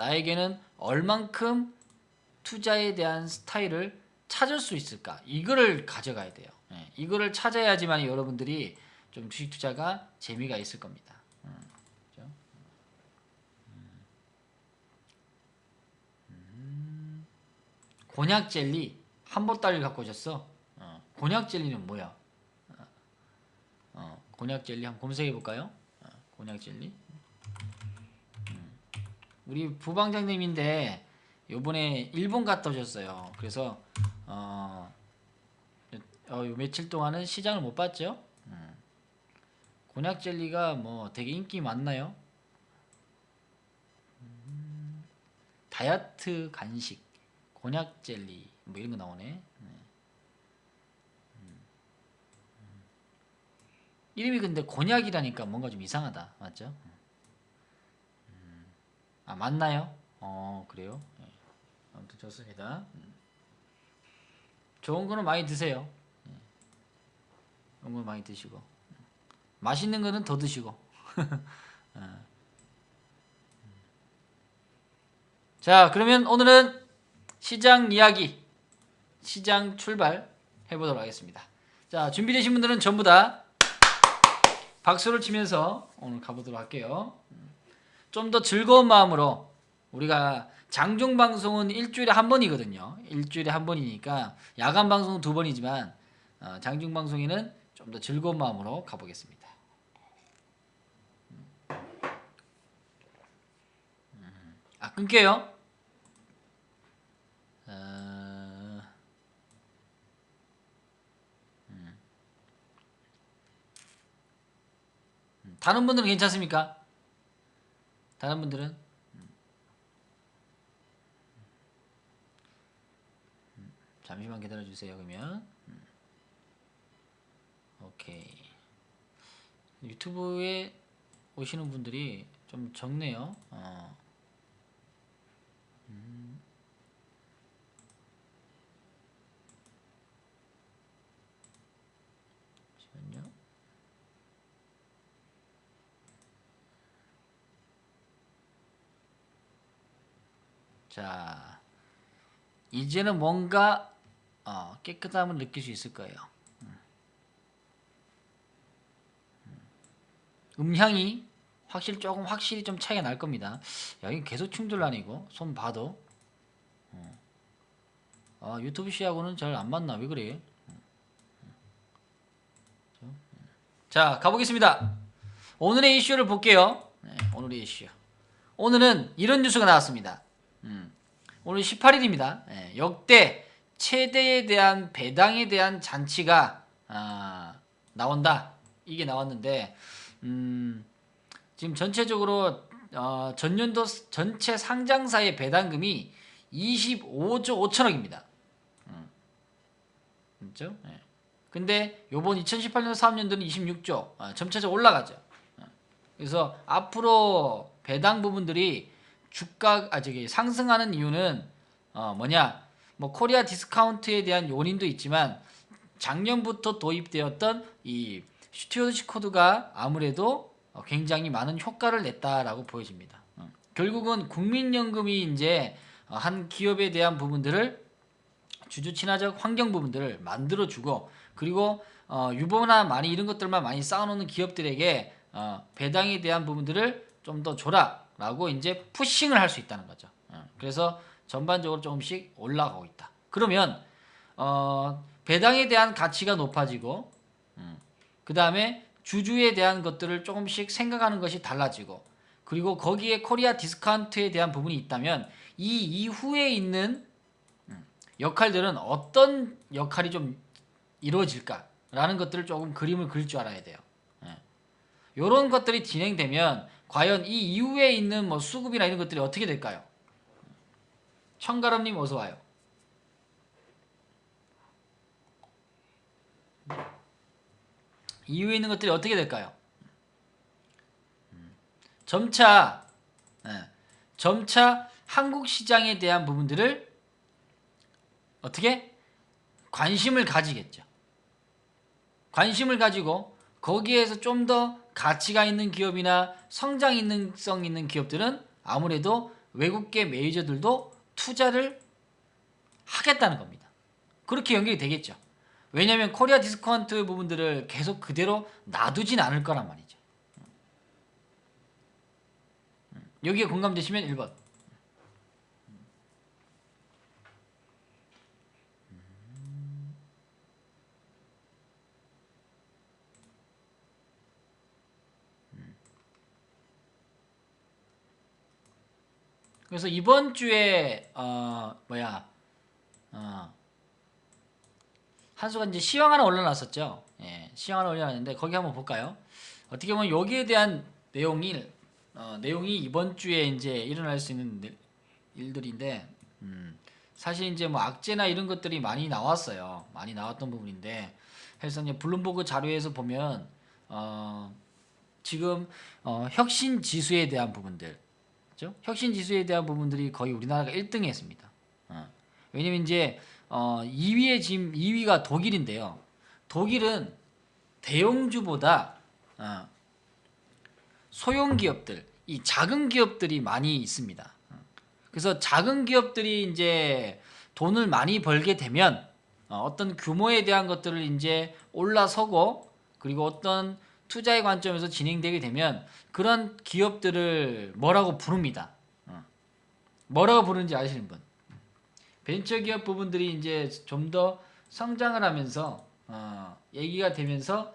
나에게는 얼만큼 투자에 대한 스타일을 찾을 수 있을까? 이거를 가져가야 돼요. 예, 이거를 찾아야지만 여러분들이 좀 주식 투자가 재미가 있을 겁니다. 그렇죠? 곤약 젤리 한 보따리를 갖고 오셨어. 곤약 젤리는 뭐야? 곤약 젤리 한번 검색해 볼까요? 곤약 젤리. 우리 부방장님인데 요번에 일본 갔다 오셨어요. 그래서 요 며칠 동안은 시장을 못 봤죠. 곤약 젤리가 뭐 되게 인기 많나요? 다이어트 간식, 곤약 젤리 뭐 이런 거 나오네. 이름이 근데 곤약이라니까 뭔가 좀 이상하다. 맞죠? 아, 맞나요? 그래요? 네. 아무튼 좋습니다. 좋은 거는 많이 드세요. 좋은 거 많이 드시고 맛있는 거는 더 드시고. 자, 그러면 오늘은 시장 이야기, 시장 출발 해보도록 하겠습니다. 자, 준비되신 분들은 전부 다 박수를 치면서 오늘 가보도록 할게요. 좀 더 즐거운 마음으로, 우리가 장중 방송은 일주일에 한 번이거든요. 일주일에 한 번이니까 야간 방송은 두 번이지만 장중 방송에는 좀 더 즐거운 마음으로 가보겠습니다. 끊겨요? 다른 분들은 괜찮습니까? 다른 분들은? 잠시만 기다려주세요. 그러면 오케이. 유튜브에 오시는 분들이 좀 적네요. 잠시만요. 자, 이제는 뭔가 깨끗함을 느낄 수 있을 거예요. 음향이 조금 확실히 좀 차이가 날 겁니다. 여기 계속 충돌하네 이거. 손 봐도. 유튜브 시하고는 잘 안 맞나? 왜 그래? 자, 가보겠습니다. 오늘의 이슈를 볼게요. 네, 오늘의 이슈. 오늘은 이런 뉴스가 나왔습니다. 오늘 18일입니다. 네, 역대 최대에 대한 배당에 대한 잔치가 나온다. 이게 나왔는데 지금 전체적으로 전년도 전체 상장사의 배당금이 25조 5천억입니다. 그렇죠? 네. 근데 요번 2018년 사업년도는 26조, 점차적으로 올라가죠. 그래서 앞으로 배당 부분들이 상승하는 이유는 뭐냐? 뭐 코리아 디스카운트에 대한 요인도 있지만 작년부터 도입되었던 이 스튜어드십 코드가 아무래도 굉장히 많은 효과를 냈다라고 보여집니다. 결국은 국민연금이 이제 한 기업에 대한 부분들을 주주 친화적 환경 부분들을 만들어주고, 그리고 유보나 많이 이런 것들만 많이 쌓아놓는 기업들에게 배당에 대한 부분들을 좀 더 줘라라고 이제 푸싱을 할 수 있다는 거죠. 그래서 전반적으로 조금씩 올라가고 있다. 그러면 배당에 대한 가치가 높아지고, 그 다음에 주주에 대한 것들을 조금씩 생각하는 것이 달라지고, 그리고 거기에 코리아 디스카운트에 대한 부분이 있다면 이 이후에 있는 역할들은 어떤 역할이 좀 이루어질까라는 것들을 조금 그림을 그릴 줄 알아야 돼요. 이런 것들이 진행되면 과연 이 이후에 있는 뭐 수급이나 이런 것들이 어떻게 될까요? 청가람님 어서 와요. 이후에 있는 것들이 어떻게 될까요? 점차 한국 시장에 대한 부분들을 어떻게 관심을 가지겠죠. 관심을 가지고 거기에서 좀 더 가치가 있는 기업이나 성장 있는 기업들은 아무래도 외국계 메이저들도 투자를 하겠다는 겁니다. 그렇게 연결이 되겠죠. 왜냐하면 코리아 디스카운트 부분들을 계속 그대로 놔두진 않을 거란 말이죠. 여기에 공감되시면 1번. 그래서 이번 주에 한수가 이제 시황 하나 올려놨었죠. 예, 시황 하나 올려놨는데 거기 한번 볼까요? 어떻게 보면 여기에 대한 내용이 이번 주에 이제 일어날 수 있는 일들인데, 사실 이제 뭐 악재나 이런 것들이 많이 나왔어요. 많이 나왔던 부분인데, 그래서 이제 블룸버그 자료에서 보면 지금 혁신 지수에 대한 부분들, 그렇죠? 혁신 지수에 대한 부분들이 거의 우리나라가 1등에 했습니다. 왜냐면 이제 2위에 지금 2위가 독일인데요. 독일은 대형주보다 소형 기업들, 이 작은 기업들이 많이 있습니다. 그래서 작은 기업들이 이제 돈을 많이 벌게 되면 어떤 규모에 대한 것들을 이제 올라서고, 그리고 어떤 투자의 관점에서 진행되게 되면 그런 기업들을 뭐라고 부릅니다. 뭐라고 부르는지 아시는 분? 벤처기업 부분들이 이제 좀 더 성장을 하면서 얘기가 되면서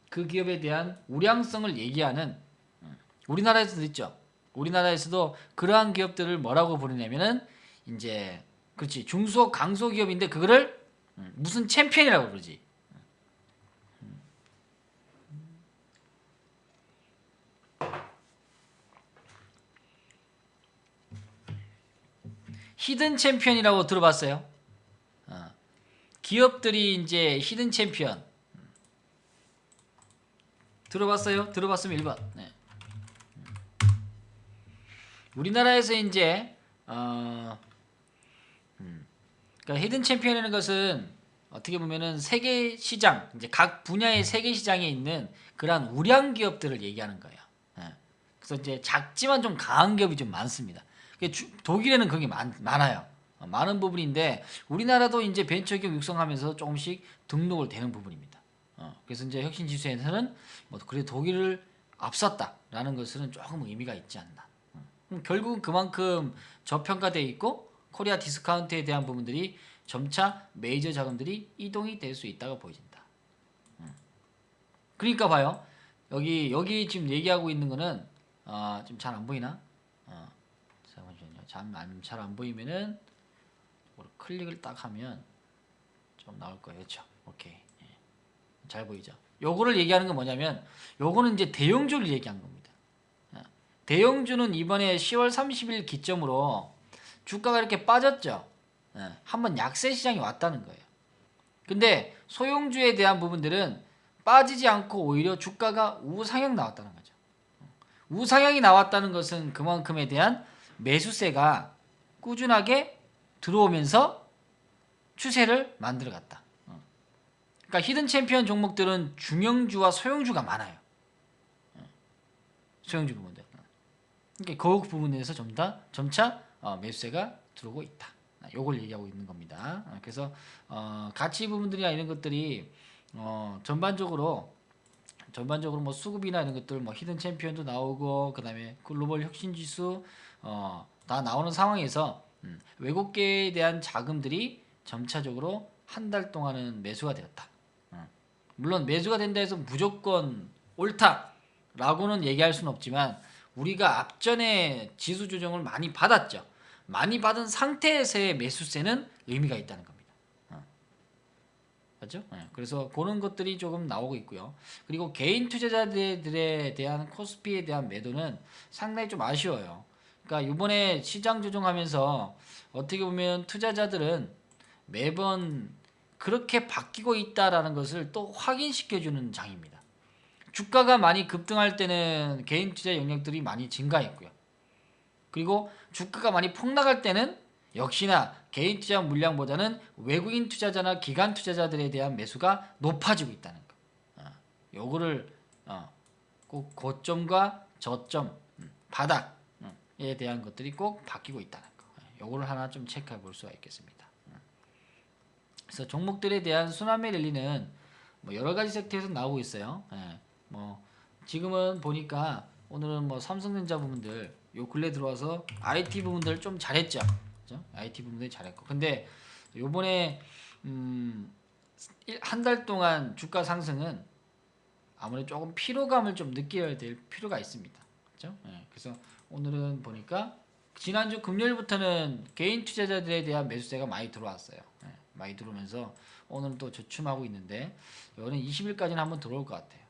그 기업에 대한 우량성을 얘기하는, 우리나라에서도 있죠. 우리나라에서도 그러한 기업들을 뭐라고 부르냐면은 이제 그렇지, 중소 강소 기업인데 그거를 무슨 챔피언이라고 그러지. 히든 챔피언이라고 들어봤어요? 기업들이 이제 히든 챔피언 들어봤어요? 들어봤으면 1번. 네. 우리나라에서 이제 그러니까 히든 챔피언이라는 것은 어떻게 보면은 세계 시장, 이제 각 분야의 세계 시장에 있는 그러한 우량 기업들을 얘기하는 거예요. 그래서 이제 작지만 좀 강한 기업이 좀 많습니다. 독일에는 그게 많아요. 많은 부분인데 우리나라도 이제 벤처기업 육성하면서 조금씩 등록을 되는 부분입니다. 그래서 이제 혁신 지수에서는 뭐 그래도 독일을 앞섰다라는 것은 조금 의미가 있지 않나. 결국은 그만큼 저평가되어 있고 코리아 디스카운트에 대한 부분들이 점차 메이저 자금들이 이동이 될 수 있다고 보여진다. 그러니까 봐요. 여기 지금 얘기하고 있는 거는 좀 잘 안 보이나? 잠깐만요. 잘 안 보이면은 클릭을 딱 하면 좀 나올 거예요. 그렇죠? 오케이. 예. 잘 보이죠? 요거를 얘기하는 건 뭐냐면 요거는 이제 대형주를 얘기한 겁니다. 대형주는 이번에 10월 30일 기점으로 주가가 이렇게 빠졌죠. 한번 약세 시장이 왔다는 거예요. 근데 소형주에 대한 부분들은 빠지지 않고 오히려 주가가 우상향 나왔다는 거죠. 우상향이 나왔다는 것은 그만큼에 대한 매수세가 꾸준하게 들어오면서 추세를 만들어갔다. 그러니까 히든 챔피언 종목들은 중형주와 소형주가 많아요. 소형주 부분들. 그러니까 그 부분에서 점차 매수세가 들어오고 있다. 요걸 얘기하고 있는 겁니다. 그래서 가치 부분들이나 이런 것들이 전반적으로 뭐 수급이나 이런 것들, 뭐 히든 챔피언도 나오고 그다음에 글로벌 혁신 지수 다 나오는 상황에서 외국계에 대한 자금들이 점차적으로 한 달 동안은 매수가 되었다. 물론 매수가 된다 해서 무조건 옳다라고는 얘기할 수는 없지만 우리가 앞전에 지수 조정을 많이 받았죠. 많이 받은 상태에서의 매수세는 의미가 있다는 겁니다. 맞죠? 그래서 그런 것들이 조금 나오고 있고요. 그리고 개인 투자자들에 대한 코스피에 대한 매도는 상당히 좀 아쉬워요. 그러니까 이번에 시장 조정하면서 어떻게 보면 투자자들은 매번 그렇게 바뀌고 있다라는 것을 또 확인시켜주는 장입니다. 주가가 많이 급등할 때는 개인 투자 영역들이 많이 증가했고요. 그리고 주가가 많이 폭락할 때는 역시나 개인 투자 물량보다는 외국인 투자자나 기관 투자자들에 대한 매수가 높아지고 있다는 거. 요거를 꼭 고점과 저점, 바닥에 섹터에 대한 것들이 꼭 바뀌고 있다는 거. 요거를 하나 좀 체크해 볼 수가 있겠습니다. 그래서 종목들에 대한 순환매 랠리는 뭐 여러 가지 섹터에서 나오고 있어요. 뭐 지금은 보니까 오늘은 뭐 삼성전자 부분들 요 근래 들어와서 IT 부분들 좀 잘했죠. 그죠? IT 부분들이 잘했고. 근데 요번에 한 달 동안 주가 상승은 아무래도 조금 피로감을 좀 느껴야 될 필요가 있습니다. 그렇죠? 그래서 오늘은 보니까 지난주 금요일부터는 개인 투자자들에 대한 매수세가 많이 들어왔어요. 많이 들어오면서 오늘은 또 저춤하고 있는데 이거는 20일까지는 한번 들어올 것 같아요.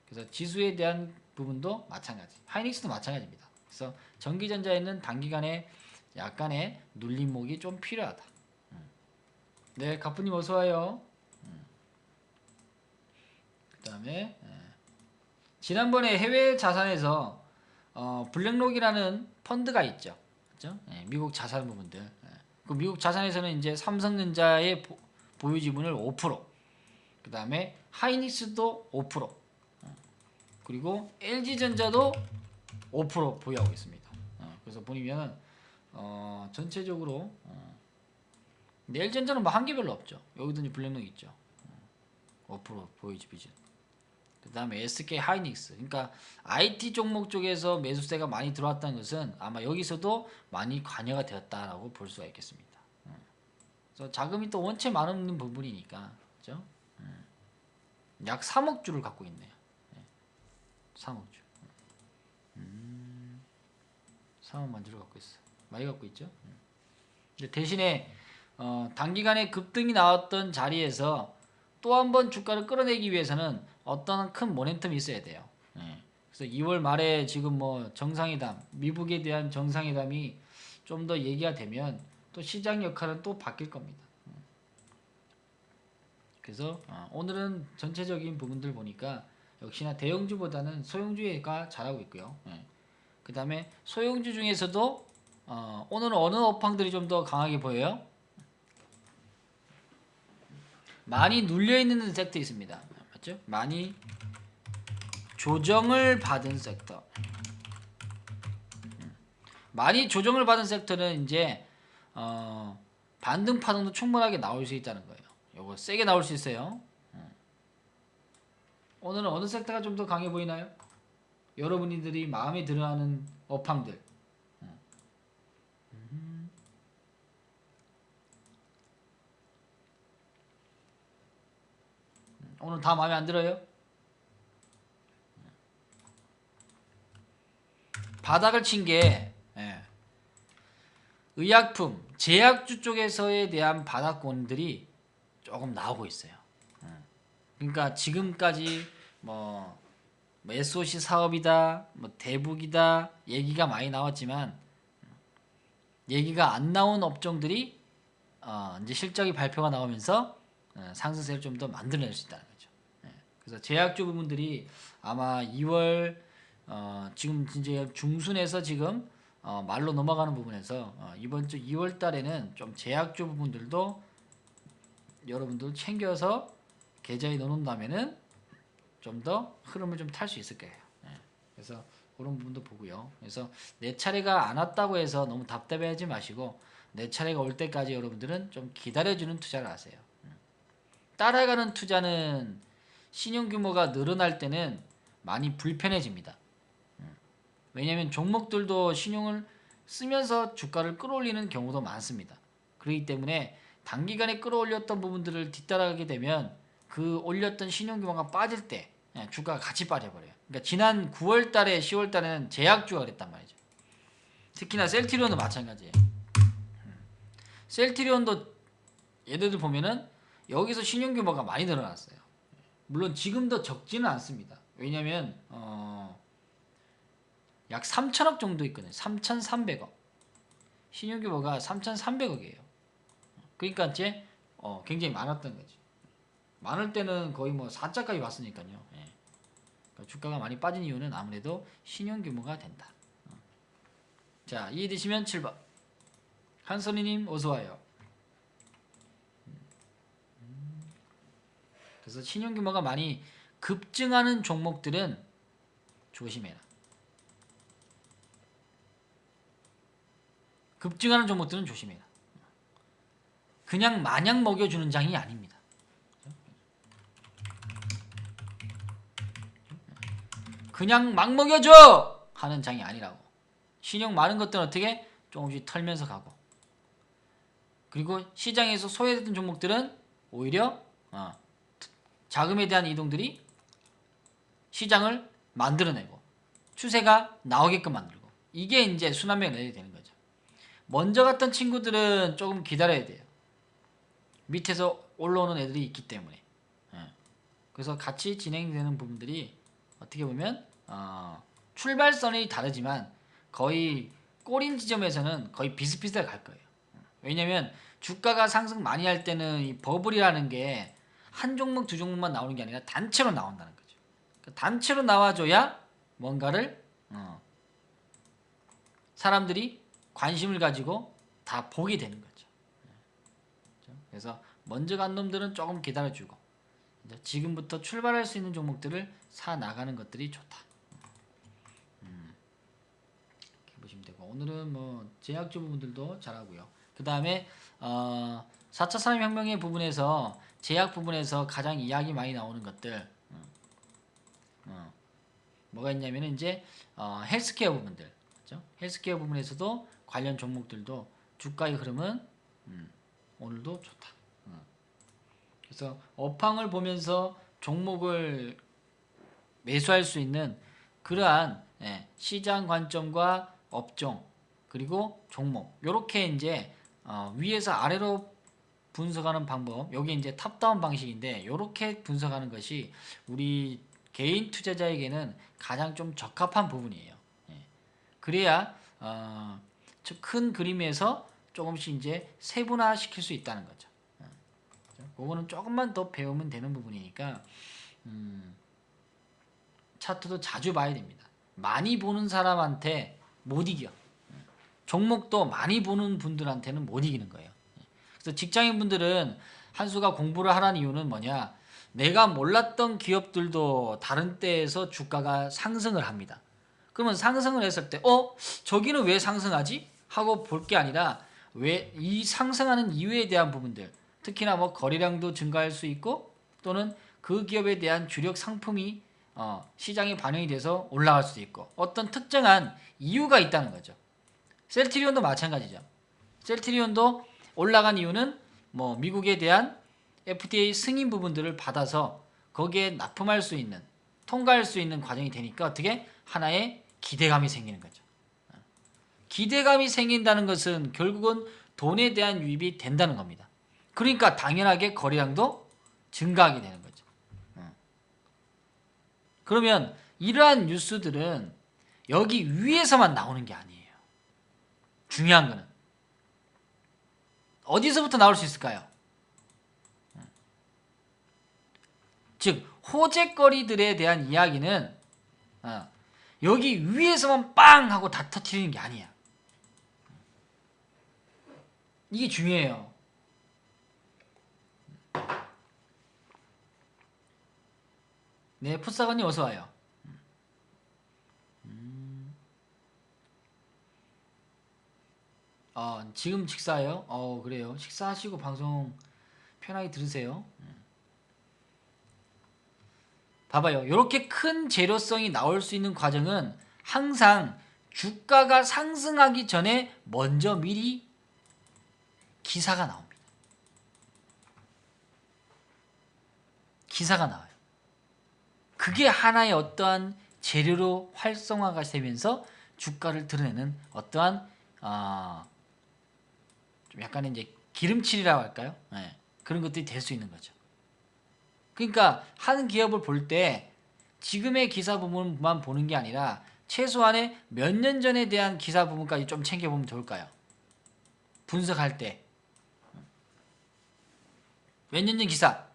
그래서 지수에 대한 부분도 마찬가지. 하이닉스도 마찬가지입니다. 그래서 전기전자에는 단기간에 약간의 눌림목이 좀 필요하다. 네, 가프님 어서 와요. 그 다음에 지난번에 해외 자산에서 블랙록이라는 펀드가 있죠. 그죠? 미국 자산 부분들. 그 미국 자산에서는 이제 삼성전자의 보유 지분을 5%, 그 다음에 하이닉스도 5%, 그리고 LG전자도 5% 보유하고 있습니다. 그래서 보면 전체적으로 LG전자는 뭐 한계별로 없죠. 여기도 이제 블랙록 있죠. 5% 보유 지분. 그 다음에 SK 하이닉스. 그러니까 IT 종목 쪽에서 매수세가 많이 들어왔다는 것은 아마 여기서도 많이 관여가 되었다라고 볼 수가 있겠습니다. 그래서 자금이 또 원체 많은 부분이니까, 그죠? 약 3억 주를 갖고 있네요. 3억 주. 3억만 주를 갖고 있어. 많이 갖고 있죠? 근데 대신에 단기간에 급등이 나왔던 자리에서 또 한 번 주가를 끌어내기 위해서는 어떤 큰 모멘텀이 있어야 돼요. 그래서 2월 말에 지금 뭐 정상회담, 미국에 대한 정상회담이 좀 더 얘기가 되면 또 시장 역할은 또 바뀔 겁니다. 그래서 오늘은 전체적인 부분들 보니까 역시나 대형주보다는 소형주가 잘하고 있고요. 그 다음에 소형주 중에서도 오늘은 어느 업황들이 좀 더 강하게 보여요? 많이 눌려있는 섹터 있습니다. 맞죠? 많이 조정을 받은 섹터. 많이 조정을 받은 섹터는 이제 반등 파동도 충분하게 나올 수 있다는 거예요. 요거 세게 나올 수 있어요. 오늘은 어느 섹터가 좀 더 강해 보이나요? 여러분들이 마음에 들어하는 업황들. 오늘 다 마음에 안 들어요? 바닥을 친 게 의약품, 제약주 쪽에서에 대한 바닥권들이 조금 나오고 있어요. 그러니까 지금까지 뭐 SOC 사업이다, 뭐 대북이다 얘기가 많이 나왔지만 얘기가 안 나온 업종들이 이제 실적이 발표가 나오면서 상승세를 좀 더 만들어낼 수 있다는 거죠. 그래서 제약주 부분들이 아마 2월 지금 이제 중순에서 지금 말로 넘어가는 부분에서 이번 주 2월 달에는 좀 제약주 부분들도 여러분들 챙겨서 계좌에 넣어놓는다면은 좀 더 흐름을 좀 탈 수 있을 거예요. 그래서 그런 부분도 보고요. 그래서 내 차례가 안 왔다고 해서 너무 답답해하지 마시고 내 차례가 올 때까지 여러분들은 좀 기다려주는 투자를 하세요. 따라가는 투자는 신용 규모가 늘어날 때는 많이 불편해집니다. 왜냐하면 종목들도 신용을 쓰면서 주가를 끌어올리는 경우도 많습니다. 그렇기 때문에 단기간에 끌어올렸던 부분들을 뒤따라가게 되면 그 올렸던 신용 규모가 빠질 때 주가가 같이 빠져버려요. 그러니까 지난 9월 달에 10월 달에는 제약주가 그랬단 말이죠. 특히나 셀트리온도 마찬가지예요. 셀트리온도 얘네들 보면은 여기서 신용 규모가 많이 늘어났어요. 물론 지금도 적지는 않습니다. 왜냐면 약 3천억 정도 있거든요. 3,300억. 신용 규모가 3,300억이에요. 그러니까 이제 굉장히 많았던 거지. 많을 때는 거의 뭐 4자까지 왔으니까요. 그러니까 주가가 많이 빠진 이유는 아무래도 신용 규모가 된다. 자, 이해되시면 7번. 한선희님 어서와요. 그래서 신용 규모가 많이 급증하는 종목들은 조심해라. 급증하는 종목들은 조심해라. 그냥 마냥 먹여주는 장이 아닙니다. 그냥 막 먹여줘 하는 장이 아니라고. 신용 많은 것들은 어떻게 조금씩 털면서 가고, 그리고 시장에서 소외됐던 종목들은 오히려 자금에 대한 이동들이 시장을 만들어내고 추세가 나오게끔 만들고, 이게 이제 순환매가 내야 되는 거죠. 먼저 갔던 친구들은 조금 기다려야 돼요. 밑에서 올라오는 애들이 있기 때문에. 그래서 같이 진행되는 부분들이 어떻게 보면 출발선이 다르지만 거의 꼬린 지점에서는 거의 비슷비슷하게 갈 거예요. 왜냐면 주가가 상승 많이 할 때는 이 버블이라는 게 한 종목 두 종목만 나오는 게 아니라 단체로 나온다는 거죠. 단체로 나와줘야 뭔가를 사람들이 관심을 가지고 다 보게 되는 거죠. 그래서 먼저 간 놈들은 조금 기다려주고 지금부터 출발할 수 있는 종목들을 사 나가는 것들이 좋다. 이렇게 보시면 되고, 오늘은 뭐 제약주 부분들도 잘하고요. 그 다음에 4차 산업혁명의 부분에서 제약 부분에서 가장 이야기 많이 나오는 것들 뭐가 있냐면 이제 헬스케어 부분들, 그렇죠? 헬스케어 부분에서도 관련 종목들도 주가의 흐름은 오늘도 좋다. 그래서 업황을 보면서 종목을 매수할 수 있는 그러한 시장 관점과 업종 그리고 종목, 요렇게 이제 위에서 아래로 분석하는 방법, 여기 이제 탑다운 방식인데 요렇게 분석하는 것이 우리 개인 투자자에게는 가장 좀 적합한 부분이에요. 그래야 큰 그림에서 조금씩 이제 세분화 시킬 수 있다는 거죠. 그거는 조금만 더 배우면 되는 부분이니까 차트도 자주 봐야 됩니다. 많이 보는 사람한테 못 이겨. 종목도 많이 보는 분들한테는 못 이기는 거예요. 그래서 직장인분들은 한수가 공부를 하라는 이유는 뭐냐, 내가 몰랐던 기업들도 다른 때에서 주가가 상승을 합니다. 그러면 상승을 했을 때 저기는 왜 상승하지? 하고 볼 게 아니라 왜 이 상승하는 이유에 대한 부분들, 특히나 뭐 거래량도 증가할 수 있고 또는 그 기업에 대한 주력 상품이 시장에 반영이 돼서 올라갈 수도 있고 어떤 특정한 이유가 있다는 거죠. 셀트리온도 마찬가지죠. 셀트리온도 올라간 이유는 뭐 미국에 대한 FDA 승인 부분들을 받아서 거기에 납품할 수 있는, 통과할 수 있는 과정이 되니까 어떻게 하나의 기대감이 생기는 거죠. 기대감이 생긴다는 것은 결국은 돈에 대한 유입이 된다는 겁니다. 그러니까 당연하게 거래량도 증가하게 되는 거죠. 그러면 이러한 뉴스들은 여기 위에서만 나오는 게 아니에요. 중요한 거는 어디서부터 나올 수 있을까요? 즉 호재거리들에 대한 이야기는 여기 위에서만 빵 하고 다 터트리는 게 아니야. 이게 중요해요. 네, 풋사관님 어서 와요. 지금 식사예요? 그래요. 식사하시고 방송 편하게 들으세요. 봐봐요. 이렇게 큰 재료성이 나올 수 있는 과정은 항상 주가가 상승하기 전에 먼저 미리 기사가 나옵니다. 기사가 나와요. 그게 하나의 어떠한 재료로 활성화가 되면서 주가를 드러내는 어떠한 좀 약간의 이제 기름칠이라고 할까요? 그런 것들이 될 수 있는 거죠. 그러니까 한 기업을 볼 때 지금의 기사 부분만 보는 게 아니라 최소한의 몇 년 전에 대한 기사 부분까지 좀 챙겨보면 좋을까요? 분석할 때 몇 년 전 기사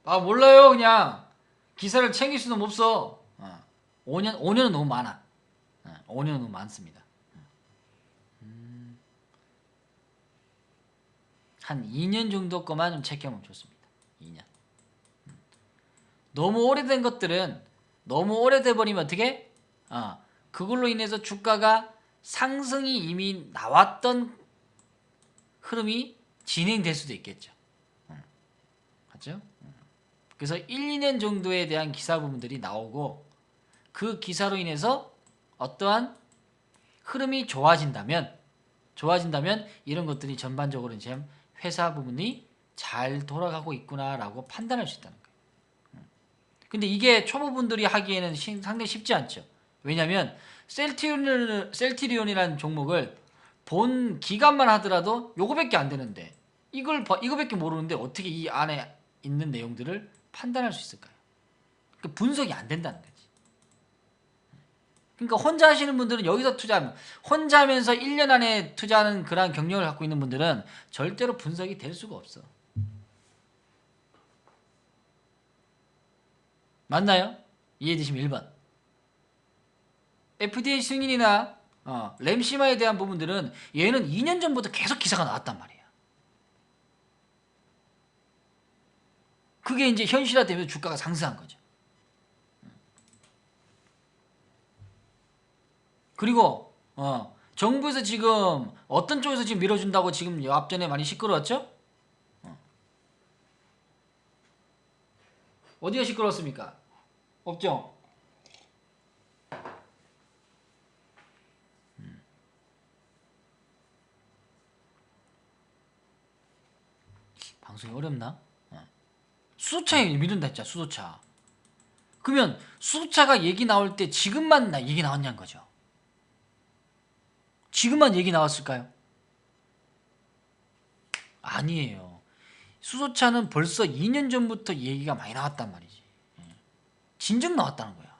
몰라요. 그냥 기사를 챙길 수는 없어. 5년은 너무 많아. 5년은 너무 많습니다. 한 2년 정도 거만 좀 챙겨보면 좋습니다. 2년. 너무 오래된 것들은 너무 오래돼 버리면 어떻게? 그걸로 인해서 주가가 상승이 이미 나왔던 흐름이 진행될 수도 있겠죠. 맞죠? 그래서 1, 2년 정도에 대한 기사 부분들이 나오고 그 기사로 인해서 어떠한 흐름이 좋아진다면 이런 것들이 전반적으로 이제 회사 부분이 잘 돌아가고 있구나라고 판단할 수 있다는 거예요. 근데 이게 초보분들이 하기에는 상당히 쉽지 않죠. 왜냐하면 셀트리온이라는 종목을 본 기간만 하더라도 요거밖에 안 되는데 이거밖에 모르는데 어떻게 이 안에 있는 내용들을 판단할 수 있을까요? 그러니까 분석이 안 된다는 거지. 그러니까 혼자 하시는 분들은 여기서 투자하면 혼자 하면서 1년 안에 투자하는 그런 경력을 갖고 있는 분들은 절대로 분석이 될 수가 없어. 맞나요? 이해되시면 1번. FDA 승인이나 램시마에 대한 부분들은 얘는 2년 전부터 계속 기사가 나왔단 말이야. 그게 이제 현실화되면서 주가가 상승한 거죠. 그리고 정부에서 지금 어떤 쪽에서 지금 밀어준다고 지금 앞전에 많이 시끄러웠죠? 어디가 시끄러웠습니까? 없죠? 방송이 어렵나? 수소차에 밀린다 했잖아. 수소차. 그러면 수소차가 얘기 나올 때 지금만 얘기 나왔냐는 거죠. 지금만 얘기 나왔을까요? 아니에요. 수소차는 벌써 2년 전부터 얘기가 많이 나왔단 말이지. 진즉 나왔다는 거야.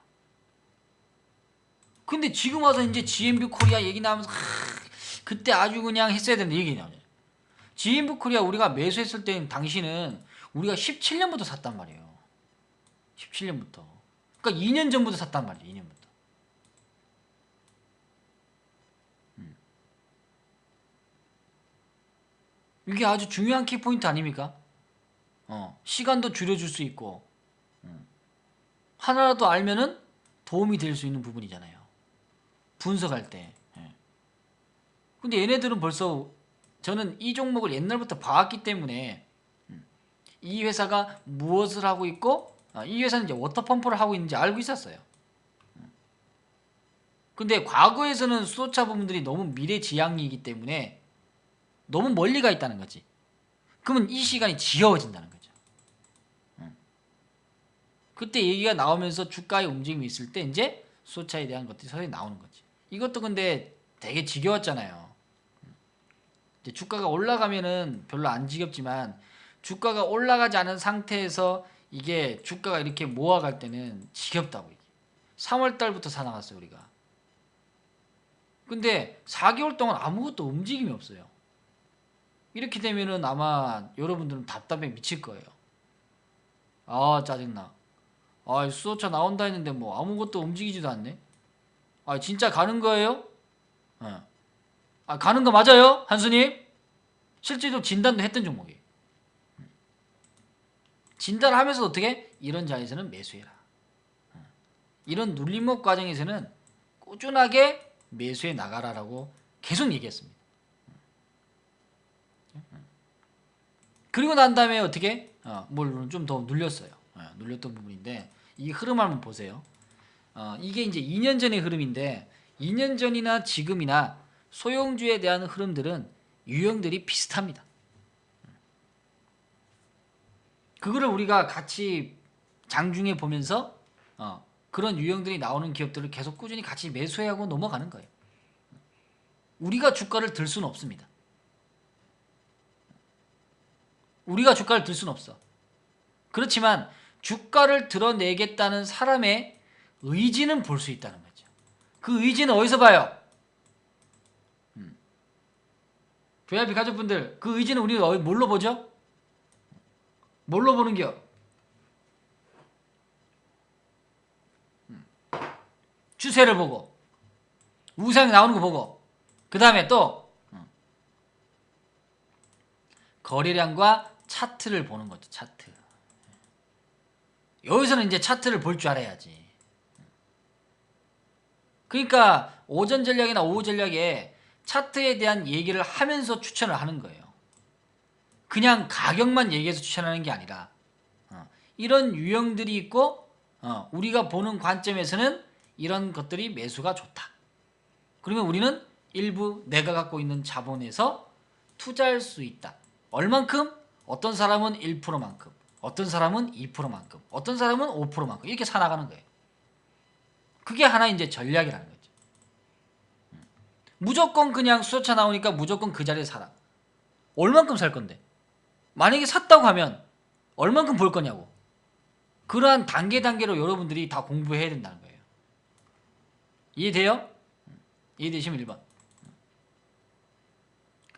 근데 지금 와서 이제 GMB 코리아 얘기 나오면서 그때 아주 그냥 했어야 되는데 얘기 나오죠. GMB 코리아 우리가 매수했을 때 당시는 우리가 17년부터 샀단 말이에요. 17년부터. 그러니까 2년 전부터 샀단 말이에요. 2년부터. 이게 아주 중요한 키포인트 아닙니까? 시간도 줄여줄 수 있고 하나라도 알면은 도움이 될 수 있는 부분이잖아요. 분석할 때. 근데 얘네들은 벌써 저는 이 종목을 옛날부터 봐왔기 때문에 이 회사가 무엇을 하고 있고 이 회사는 이제 워터펌프를 하고 있는지 알고 있었어요. 근데 과거에서는 수소차 부분들이 너무 미래지향이기 때문에 너무 멀리 가 있다는 거지. 그러면 이 시간이 지겨워진다는 거죠. 그때 얘기가 나오면서 주가의 움직임이 있을 때 이제 수소차에 대한 것들이 서서히 나오는 거지. 이것도 근데 되게 지겨웠잖아요. 이제 주가가 올라가면은 별로 안 지겹지만 주가가 올라가지 않은 상태에서 이게 주가가 이렇게 모아갈 때는 지겹다고 이게. 3월 달부터 사나갔어요 우리가. 근데 4개월 동안 아무것도 움직임이 없어요. 이렇게 되면은 아마 여러분들은 답답해 미칠 거예요. 아 짜증나. 아 수소차 나온다 했는데 뭐 아무것도 움직이지도 않네. 아 진짜 가는 거예요? 가는 거 맞아요? 한수님? 실제로 진단도 했던 종목이에요. 진단을 하면서 어떻게? 이런 자리에서는 매수해라. 이런 눌림목 과정에서는 꾸준하게 매수해 나가라라고 계속 얘기했습니다. 그리고 난 다음에 어떻게? 뭘 좀 더 눌렸어요. 눌렸던 부분인데 이 흐름 한번 보세요. 이게 이제 2년 전의 흐름인데 2년 전이나 지금이나 소형주에 대한 흐름들은 유형들이 비슷합니다. 그거를 우리가 같이 장중에 보면서 그런 유형들이 나오는 기업들을 계속 꾸준히 같이 매수해하고 넘어가는 거예요. 우리가 주가를 들 수는 없습니다. 우리가 주가를 들 수는 없어. 그렇지만 주가를 드러내겠다는 사람의 의지는 볼 수 있다는 거죠. 그 의지는 어디서 봐요? VIP 가족분들 그 의지는 우리가 뭘로 보죠? 뭘로 보는겨? 추세를 보고 우상이 나오는 거 보고 그 다음에 또 거래량과 차트를 보는 거죠. 차트. 여기서는 이제 차트를 볼 줄 알아야지. 그러니까 오전 전략이나 오후 전략에 차트에 대한 얘기를 하면서 추천을 하는 거예요. 그냥 가격만 얘기해서 추천하는 게 아니라 이런 유형들이 있고 우리가 보는 관점에서는 이런 것들이 매수가 좋다. 그러면 우리는 일부 내가 갖고 있는 자본에서 투자할 수 있다. 얼만큼? 어떤 사람은 1%만큼, 어떤 사람은 2%만큼, 어떤 사람은 5%만큼 이렇게 사나가는 거예요. 그게 하나 이제 전략이라는 거죠. 무조건 그냥 수소차 나오니까 무조건 그 자리에 사라. 얼만큼 살 건데? 만약에 샀다고 하면 얼만큼 벌 거냐고. 그러한 단계로 여러분들이 다 공부해야 된다는 거예요. 이해돼요? 이해되시면 1번.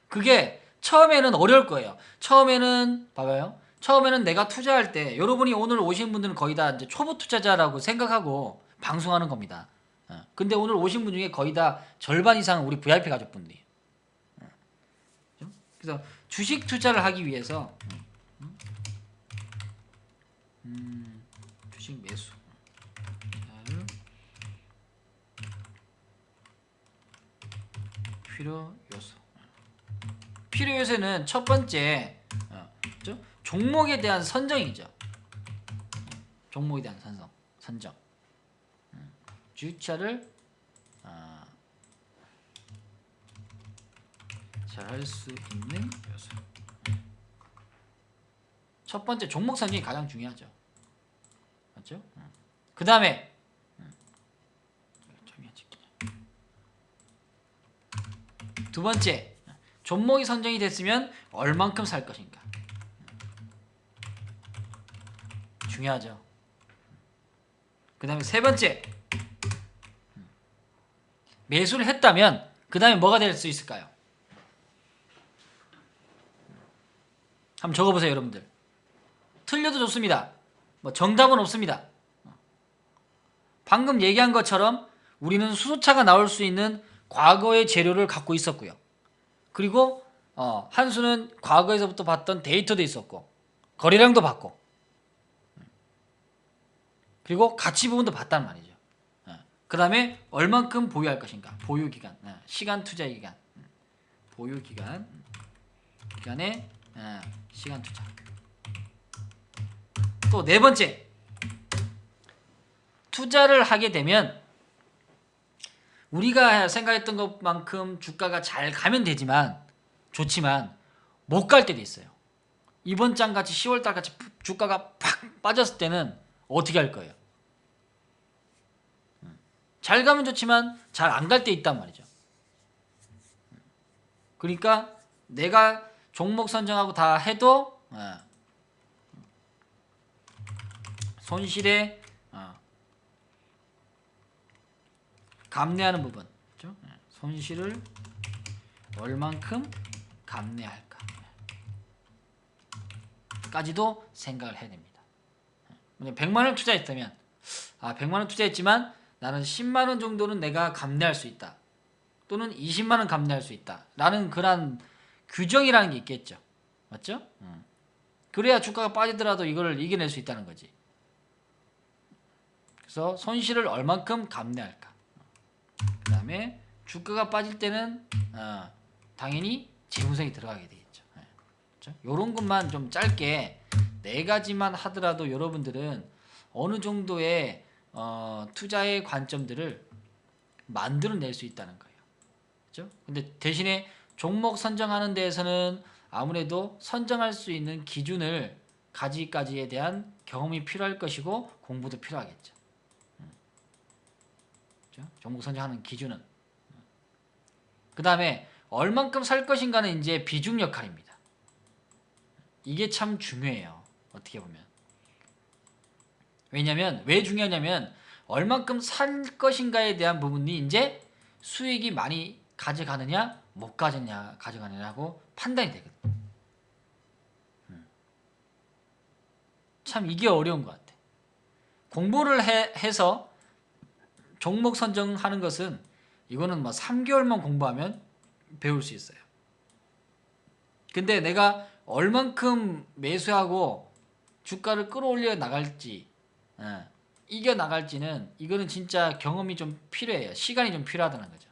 그게 처음에는 어려울 거예요. 처음에는 봐봐요. 처음에는 내가 투자할 때 여러분이 오늘 오신 분들은 거의 다 이제 초보 투자자라고 생각하고 방송하는 겁니다. 근데 오늘 오신 분 중에 거의 다 절반 이상은 우리 VIP 가족분들이에요. 그래서 주식 투자를 하기 위해서 주식 매수 필요 요소. 필요 요소는 첫 번째 종목에 대한 선정이죠. 종목에 대한 선정. 주식투자를 잘 할 수 있는 요소. 첫 번째 종목 선정이 가장 중요하죠. 맞죠? 그 다음에 두 번째 종목이 선정이 됐으면 얼만큼 살 것인가. 중요하죠. 그 다음에 세 번째 매수를 했다면 그 다음에 뭐가 될 수 있을까요? 한번 적어보세요 여러분들. 틀려도 좋습니다. 뭐 정답은 없습니다. 방금 얘기한 것처럼 우리는 수소차가 나올 수 있는 과거의 재료를 갖고 있었고요. 그리고 한수는 과거에서부터 봤던 데이터도 있었고 거래량도 봤고 그리고 가치 부분도 봤단 말이죠. 그 다음에 얼만큼 보유할 것인가. 보유기간, 시간 투자기간, 보유기간에 시간 투자. 또 네 번째 투자를 하게 되면 우리가 생각했던 것만큼 주가가 잘 가면 되지만 좋지만 못 갈 때도 있어요. 이번 장같이 10월달같이 주가가 팍 빠졌을 때는 어떻게 할 거예요? 잘 가면 좋지만 잘 안 갈 때 있단 말이죠. 그러니까 내가 종목 선정하고 다 해도 손실에 감내하는 부분, 그렇죠? 손실을 얼만큼 감내할까 까지도 생각을 해야 됩니다. 100만 원 투자했다면 100만 원 투자했지만 나는 10만 원 정도는 내가 감내할 수 있다. 또는 20만 원 감내할 수 있다. 라는 그런 규정이라는 게 있겠죠. 맞죠? 그래야 주가가 빠지더라도 이걸 이겨낼 수 있다는 거지. 그래서 손실을 얼만큼 감내할까. 그 다음에 주가가 빠질 때는 당연히 재무성이 들어가게 되겠죠. 그렇죠? 이런 것만 좀 짧게 네 가지만 하더라도 여러분들은 어느 정도의 투자의 관점들을 만들어낼 수 있다는 거예요. 그렇죠? 근데 대신에 종목 선정하는 데에서는 아무래도 선정할 수 있는 기준을 가지기까지에 대한 경험이 필요할 것이고 공부도 필요하겠죠. 그렇죠? 종목 선정하는 기준은. 그 다음에 얼만큼 살 것인가는 이제 비중 역할입니다. 이게 참 중요해요. 어떻게 보면. 왜냐면 왜 중요하냐면 얼만큼 살 것인가에 대한 부분이 이제 수익이 많이 가져가느냐 못 가져가느냐고 판단이 되거든. 참 이게 어려운 것 같아. 공부를 해서 종목 선정하는 것은 이거는 뭐 3개월만 공부하면 배울 수 있어요. 근데 내가 얼만큼 매수하고 주가를 끌어올려 나갈지 이겨 나갈지는 이거는 진짜 경험이 좀 필요해요. 시간이 좀 필요하다는 거죠.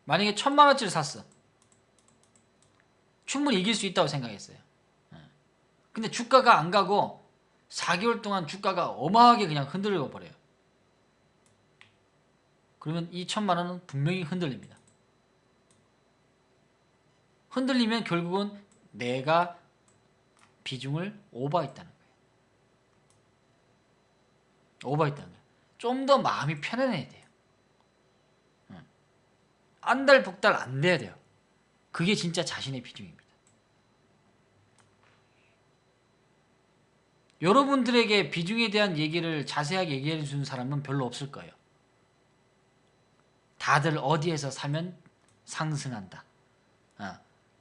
만약에 1000만원치를 샀어. 충분히 이길 수 있다고 생각했어요. 근데 주가가 안 가고 4개월 동안 주가가 어마하게 그냥 흔들려 버려요. 그러면 이 1000만원은 분명히 흔들립니다. 흔들리면 결국은 내가 비중을 오버했다는 거예요. 오버했다는 거예요. 좀 더 마음이 편안해야 돼요. 안달복달 안 돼야 돼요. 그게 진짜 자신의 비중입니다. 여러분들에게 비중에 대한 얘기를 자세하게 얘기해 주는 사람은 별로 없을 거예요. 다들 어디에서 사면 상승한다.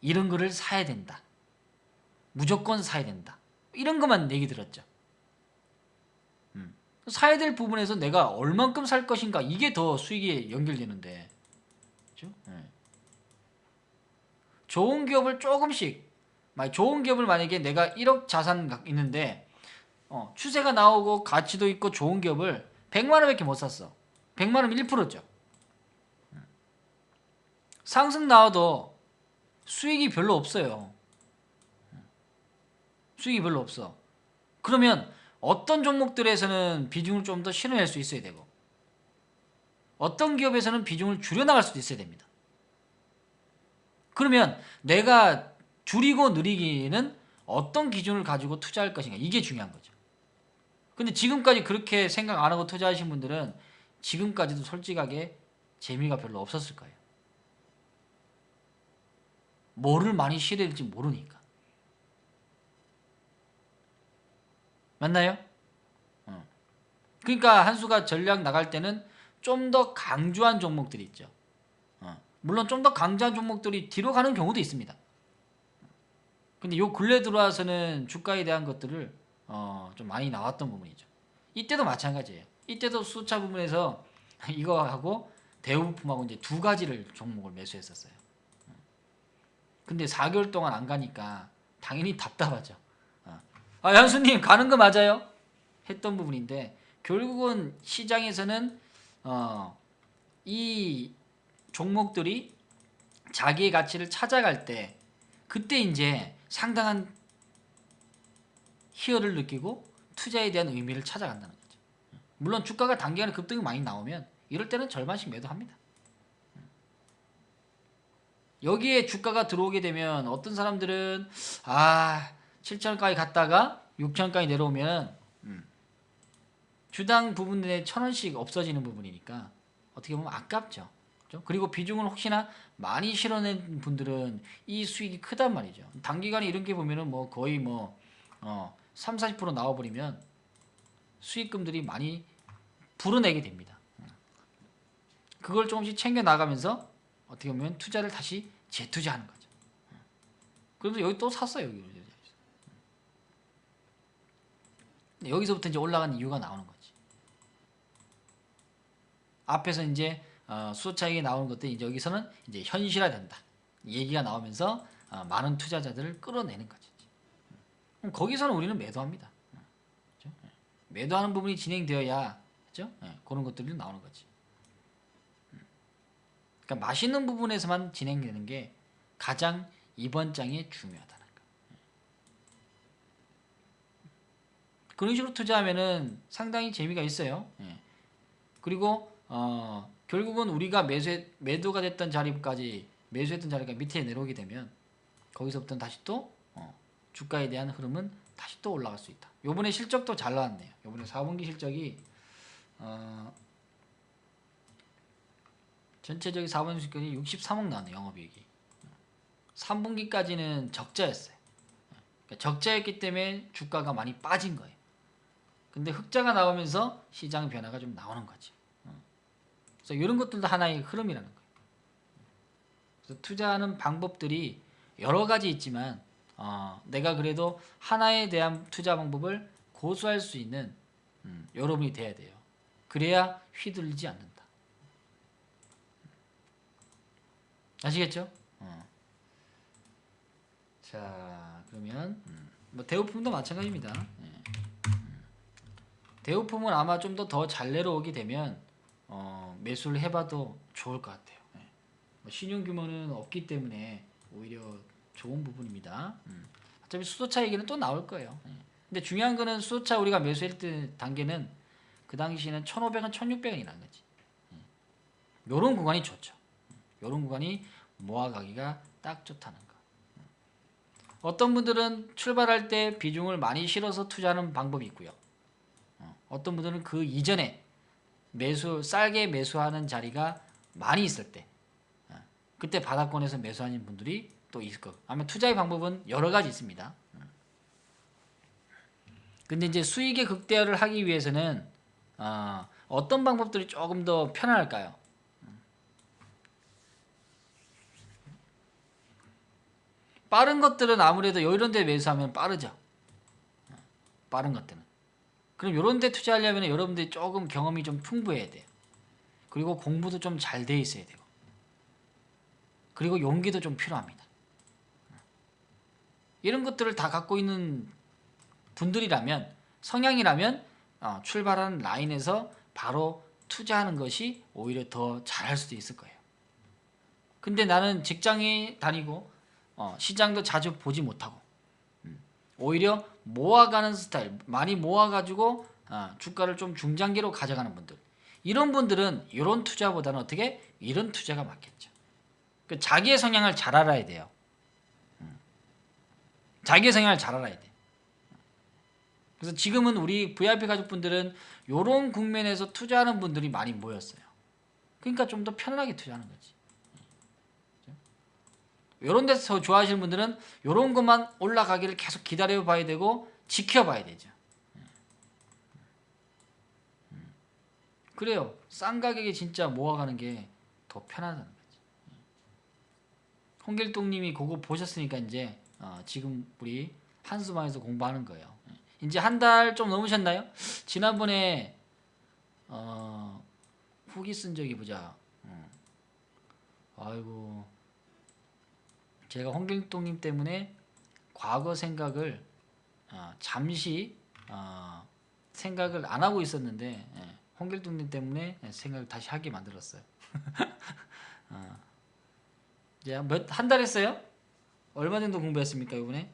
이런 거를 사야 된다. 무조건 사야 된다. 이런 것만 얘기 들었죠. 사야 될 부분에서 내가 얼만큼 살 것인가 이게 더 수익에 연결되는데, 그렇죠? 좋은 기업을 조금씩, 좋은 기업을 만약에 내가 1억 자산 있는데 추세가 나오고 가치도 있고 좋은 기업을 100만 원밖에 못 샀어. 100만 원 1%죠. 상승 나와도 수익이 별로 없어요. 수익이 별로 없어. 그러면 어떤 종목들에서는 비중을 좀 더 실어낼 수 있어야 되고 어떤 기업에서는 비중을 줄여나갈 수도 있어야 됩니다. 그러면 내가 줄이고 늘리기는 어떤 기준을 가지고 투자할 것인가 이게 중요한 거죠. 근데 지금까지 그렇게 생각 안 하고 투자하신 분들은 지금까지도 솔직하게 재미가 별로 없었을 거예요. 뭐를 많이 실어야 될지 모르니까. 맞나요? 그러니까 한수가 전략 나갈 때는 좀 더 강조한 종목들이 있죠. 물론 좀 더 강조한 종목들이 뒤로 가는 경우도 있습니다. 근데 요 근래 들어와서는 주가에 대한 것들을 좀 많이 나왔던 부분이죠. 이때도 마찬가지예요. 이때도 수차 부분에서 이거하고 대우부품하고 이제 두 가지를 종목을 매수했었어요. 근데 4개월 동안 안 가니까 당연히 답답하죠. 현수님 가는 거 맞아요? 했던 부분인데 결국은 시장에서는 이 종목들이 자기의 가치를 찾아갈 때 그때 이제 상당한 희열을 느끼고 투자에 대한 의미를 찾아간다는 거죠. 물론 주가가 단기간에 급등이 많이 나오면 이럴 때는 절반씩 매도합니다. 여기에 주가가 들어오게 되면 어떤 사람들은 7천원까지 갔다가 6천원까지 내려오면 주당 부분에 1,000원씩 없어지는 부분이니까 어떻게 보면 아깝죠. 그렇죠? 그리고 비중을 혹시나 많이 실어낸 분들은 이 수익이 크단 말이죠. 단기간에 이런 게 보면은 뭐 거의 3, 40% 나와버리면 수익금들이 많이 불어내게 됩니다. 그걸 조금씩 챙겨 나가면서 어떻게 보면 투자를 다시 재투자하는 거죠. 그래서 여기 또 샀어요. 여기서부터 이제 올라간 이유가 나오는 거지. 앞에서 이제 수소 차익이 나오는 것들이 이제 여기서는 이제 현실화된다. 얘기가 나오면서 많은 투자자들을 끌어내는 거지. 그럼 거기서는 우리는 매도합니다. 그렇죠? 매도하는 부분이 진행되어야, 그렇죠? 그런 것들이 나오는 거지. 그러니까 맛있는 부분에서만 진행되는 게 가장 이번 장에 중요하다는 거. 그런 식으로 투자하면은 상당히 재미가 있어요. 그리고 결국은 우리가 매도가 됐던 자리까지 매수했던 자리가 밑에 내려오게 되면 거기서부터는 다시 또 주가에 대한 흐름은 다시 또 올라갈 수 있다. 요번에 실적도 잘 나왔네요. 요번에 4분기 실적이 전체적인 4분기 실적이 63억 나왔네요. 영업이익이. 3분기까지는 적자였어요. 그러니까 적자였기 때문에 주가가 많이 빠진 거예요. 근데 흑자가 나오면서 시장 변화가 좀 나오는 거지. 그래서 이런 것들도 하나의 흐름이라는 거예요. 그래서 투자하는 방법들이 여러 가지 있지만 내가 그래도 하나에 대한 투자 방법을 고수할 수 있는 여러분이 돼야 돼요. 그래야 휘둘리지 않는다. 아시겠죠? 자, 그러면 뭐 대우품도 마찬가지입니다. 예. 대우품은 아마 좀 더 잘 내려오게 되면 매수를 해봐도 좋을 것 같아요. 예. 뭐 신용 규모는 없기 때문에 오히려 좋은 부분입니다. 어차피 수소차 얘기는 또 나올 거예요. 예. 근데 중요한 거는 수소차 우리가 매수할 때 단계는 그 당시에는 1,500원, 1,600원이 난 거지. 요런 구간이 좋죠. 요런 구간이 모아가기가 딱 좋다는 거. 어떤 분들은 출발할 때 비중을 많이 실어서 투자하는 방법이 있고요. 어떤 분들은 그 이전에 싸게 매수하는 자리가 많이 있을 때 그때 바닥권에서 매수하는 분들이 또 있을 거고 아마 투자의 방법은 여러 가지 있습니다. 근데 이제 수익의 극대화를 하기 위해서는 어떤 방법들이 조금 더 편할까요? 빠른 것들은 아무래도 이런 데 매수하면 빠르죠. 빠른 것들은. 그럼 이런 데 투자하려면 여러분들이 조금 경험이 좀 풍부해야 돼요. 그리고 공부도 좀 잘 돼 있어야 되고. 그리고 용기도 좀 필요합니다. 이런 것들을 다 갖고 있는 분들이라면 성향이라면 출발하는 라인에서 바로 투자하는 것이 오히려 더 잘할 수도 있을 거예요. 근데 나는 직장에 다니고 시장도 자주 보지 못하고 오히려 모아가는 스타일 많이 모아가지고 주가를 좀 중장기로 가져가는 분들 이런 분들은 이런 투자보다는 어떻게 이런 투자가 맞겠죠. 그 자기의 성향을 잘 알아야 돼요. 자기의 성향을 잘 알아야 돼. 그래서 지금은 우리 VIP 가족분들은 이런 국면에서 투자하는 분들이 많이 모였어요. 그러니까 좀 더 편안하게 투자하는 거지. 이런 데서 좋아하시는 분들은 이런 것만 올라가기를 계속 기다려 봐야 되고 지켜봐야 되죠. 그래요. 싼 가격에 진짜 모아가는 게 더 편하다는 거지. 홍길동님이 그거 보셨으니까 이제 지금 우리 한수방에서 공부하는 거예요. 이제 한 달 좀 넘으셨나요? 지난번에 후기 쓴 적이 보자. 아이고 제가 홍길동님 때문에 과거 생각을 잠시 생각을 안 하고 있었는데 홍길동님 때문에 생각을 다시 하게 만들었어요. 이제 한 달 했어요? 얼마 정도 공부했습니까 이번에?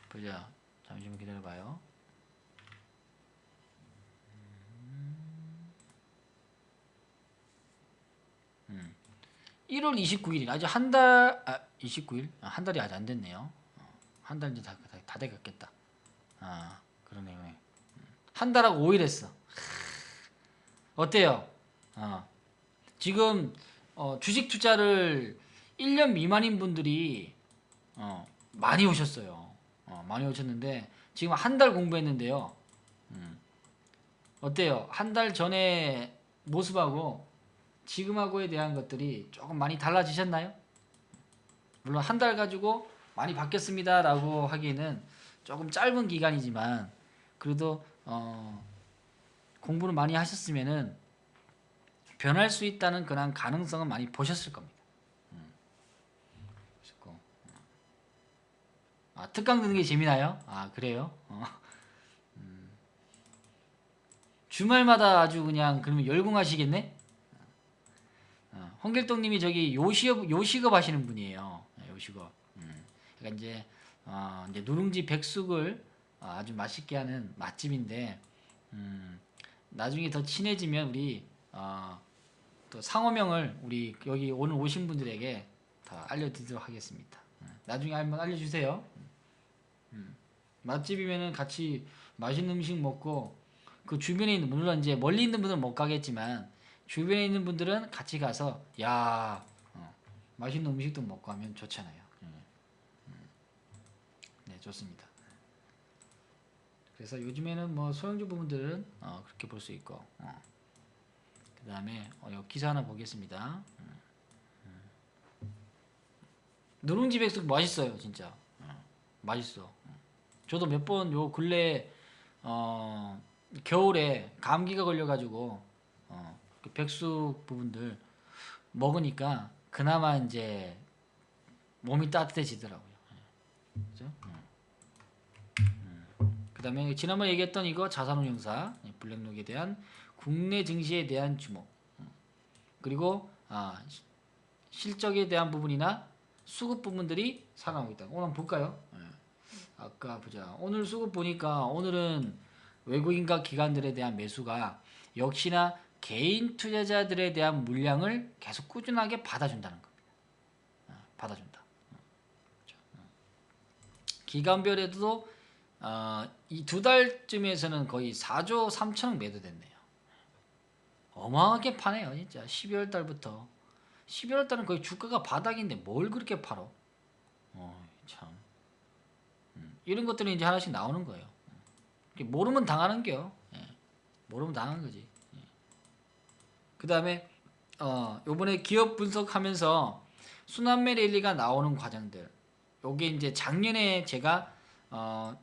보자. 잠시만 기다려봐요. 1월 29일이 아직 한 달, 29일? 한 달이 아직 안 됐네요. 한 달 이제 다 돼갔겠다. 그러네요. 한 달하고 5일 했어. 어때요? 지금 주식 투자를 1년 미만인 분들이 많이 오셨어요. 많이 오셨는데 지금 한 달 공부했는데요. 어때요? 한 달 전에 모습하고 지금하고에 대한 것들이 조금 많이 달라지셨나요? 물론 한 달 가지고 많이 바뀌었습니다 라고 하기에는 조금 짧은 기간이지만 그래도 공부를 많이 하셨으면은 변할 수 있다는 그런 가능성은 많이 보셨을 겁니다. 특강 듣는 게 재미나요? 그래요? 주말마다 아주 그냥 그러면 열공하시겠네? 홍길동님이 저기 요식업 하시는 분이에요. 요식업. 그러니까 이제 누룽지 백숙을 아주 맛있게 하는 맛집인데 나중에 더 친해지면 우리 또 상호명을 우리 여기 오늘 오신 분들에게 다 알려드리도록 하겠습니다. 나중에 한번 알려주세요. 맛집이면은 같이 맛있는 음식 먹고 그 주변에 있는 물론 이제 멀리 있는 분들은 못 가겠지만 주변에 있는 분들은 같이 가서 맛있는 음식도 먹고 하면 좋잖아요. 네, 좋습니다. 그래서 요즘에는 뭐 소형주 부분들은 그렇게 볼 수 있고 그 다음에 기사 하나 보겠습니다. 누룽지 백숙 맛있어요 진짜. 맛있어. 저도 몇 번 요 근래 겨울에 감기가 걸려가지고 그 백숙 부분들 먹으니까 그나마 이제 몸이 따뜻해지더라고요. 그죠? 그다음에 지난번에 얘기했던 이거 자산운용사 블랙록에 대한 국내 증시에 대한 주목, 그리고 실적에 대한 부분이나 수급 부분들이 살아나고 있다. 오늘 한번 볼까요? 아까 보자. 오늘 수급 보니까 오늘은 외국인과 기관들에 대한 매수가 역시나 개인 투자자들에 대한 물량을 계속 꾸준하게 받아준다는 겁니다. 받아준다. 기관별에도 이 두 달쯤에서는 거의 4조 3천억 매도됐네요. 어마어마하게 파네요, 진짜. 12월 달부터. 12월 달은 거의 주가가 바닥인데 뭘 그렇게 팔어? 참. 이런 것들이 이제 하나씩 나오는 거예요. 모르면 당하는 게요. 모르면 당하는 거지. 그 다음에 요번에 기업 분석하면서 순환매 랠리가 나오는 과정들, 요게 이제 작년에 제가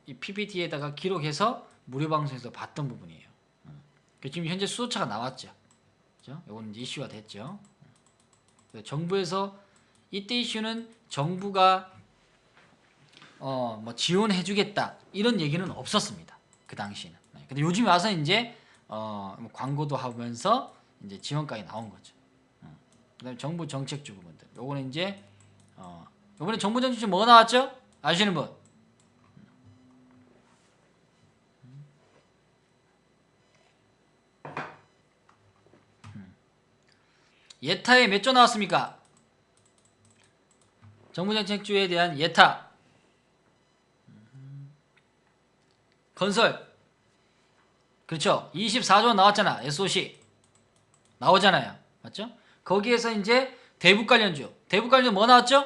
이 PPT에다가 기록해서 무료 방송에서 봤던 부분이에요. 지금 현재 수소차가 나왔죠. 그죠? 요건 이제 이슈가 됐죠. 정부에서 이때 이슈는 정부가 뭐 지원해주겠다 이런 얘기는 없었습니다. 그 당시에는. 근데 요즘 와서 이제 뭐 광고도 하면서 이제 지원까지 나온 거죠. 그다음에 정부 정책주 부분들. 요거는 이제 요번에 정부 정책주 뭐가 나왔죠? 아시는 분? 예타에 몇 조 나왔습니까? 정부 정책주에 대한 예타. 건설. 그렇죠. 24조 나왔잖아. SOC. 나오잖아요. 맞죠? 거기에서 이제 대북 관련주. 대북 관련주 뭐 나왔죠?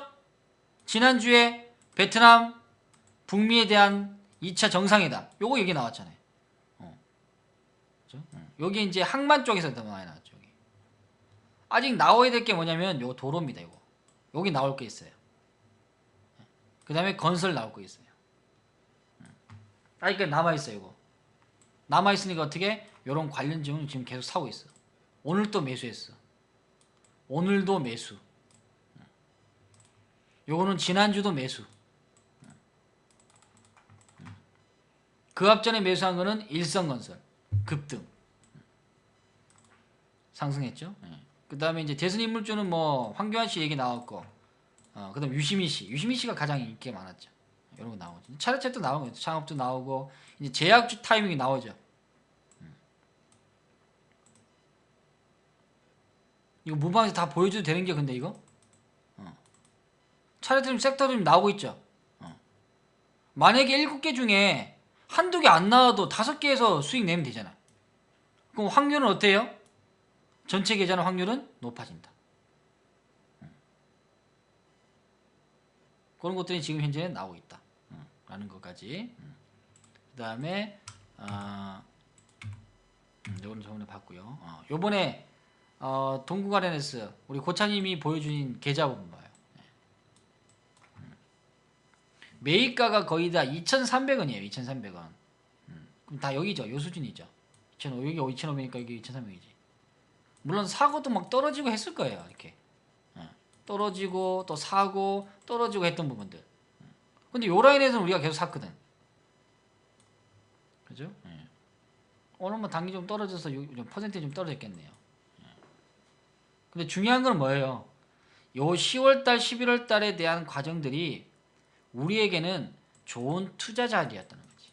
지난주에 베트남, 북미에 대한 2차 정상회담. 요거 얘기 나왔잖아요. 그렇죠? 여기 이제 항만 쪽에서 더 많이 나왔죠. 여기. 아직 나와야 될 게 뭐냐면 요 도로입니다. 요거. 여기 나올 게 있어요. 그 다음에 건설 나올 거 있어요. 그러니까 남아있어요. 이거. 남아있으니까 어떻게? 요런 관련주는 지금 계속 사고 있어. 오늘 또 매수했어. 오늘도 매수. 요거는 지난주도 매수. 그 앞전에 매수한 거는 일성건설. 급등. 상승했죠. 그 다음에 이제 대선인물주는 뭐 황교안 씨 얘기 나왔고, 그 다음 유시민 씨. 유시민 씨가 가장 인기가 많았죠. 이런 거 나오죠. 차례차례 나오고, 창업도 나오고, 이제 제약주 타이밍이 나오죠. 이거 무방에서 다 보여줘도 되는 게 근데 이거? 차례차례 섹터도 좀 나오고 있죠. 만약에 7개 중에 한두 개 안 나와도 5개에서 수익 내면 되잖아. 그럼 확률은 어때요? 전체 계좌는 확률은 높아진다. 그런 것들이 지금 현재는 나오고 있다. 라는 것까지. 그 다음에 요거는 저번에 봤고요. 요번에 동구 관련해서 우리 고차님이 보여주신 계좌 부분 봐요. 매입가가 거의 다 2,300원이에요. 2,300원. 그럼 다 여기죠. 요 수준이죠. 2,500, 여기 2,500이니까 여기 2,300이지. 물론 사고도 막 떨어지고 했을 거예요. 이렇게. 떨어지고 또 사고 떨어지고 했던 부분들. 근데 요 라인에서는 우리가 계속 샀거든. 그죠? 오늘 뭐 단기 좀 떨어져서 좀 퍼센트가 좀 떨어졌겠네요. 근데 중요한 건 뭐예요? 요 10월달, 11월달에 대한 과정들이 우리에게는 좋은 투자 자리였다는 거지.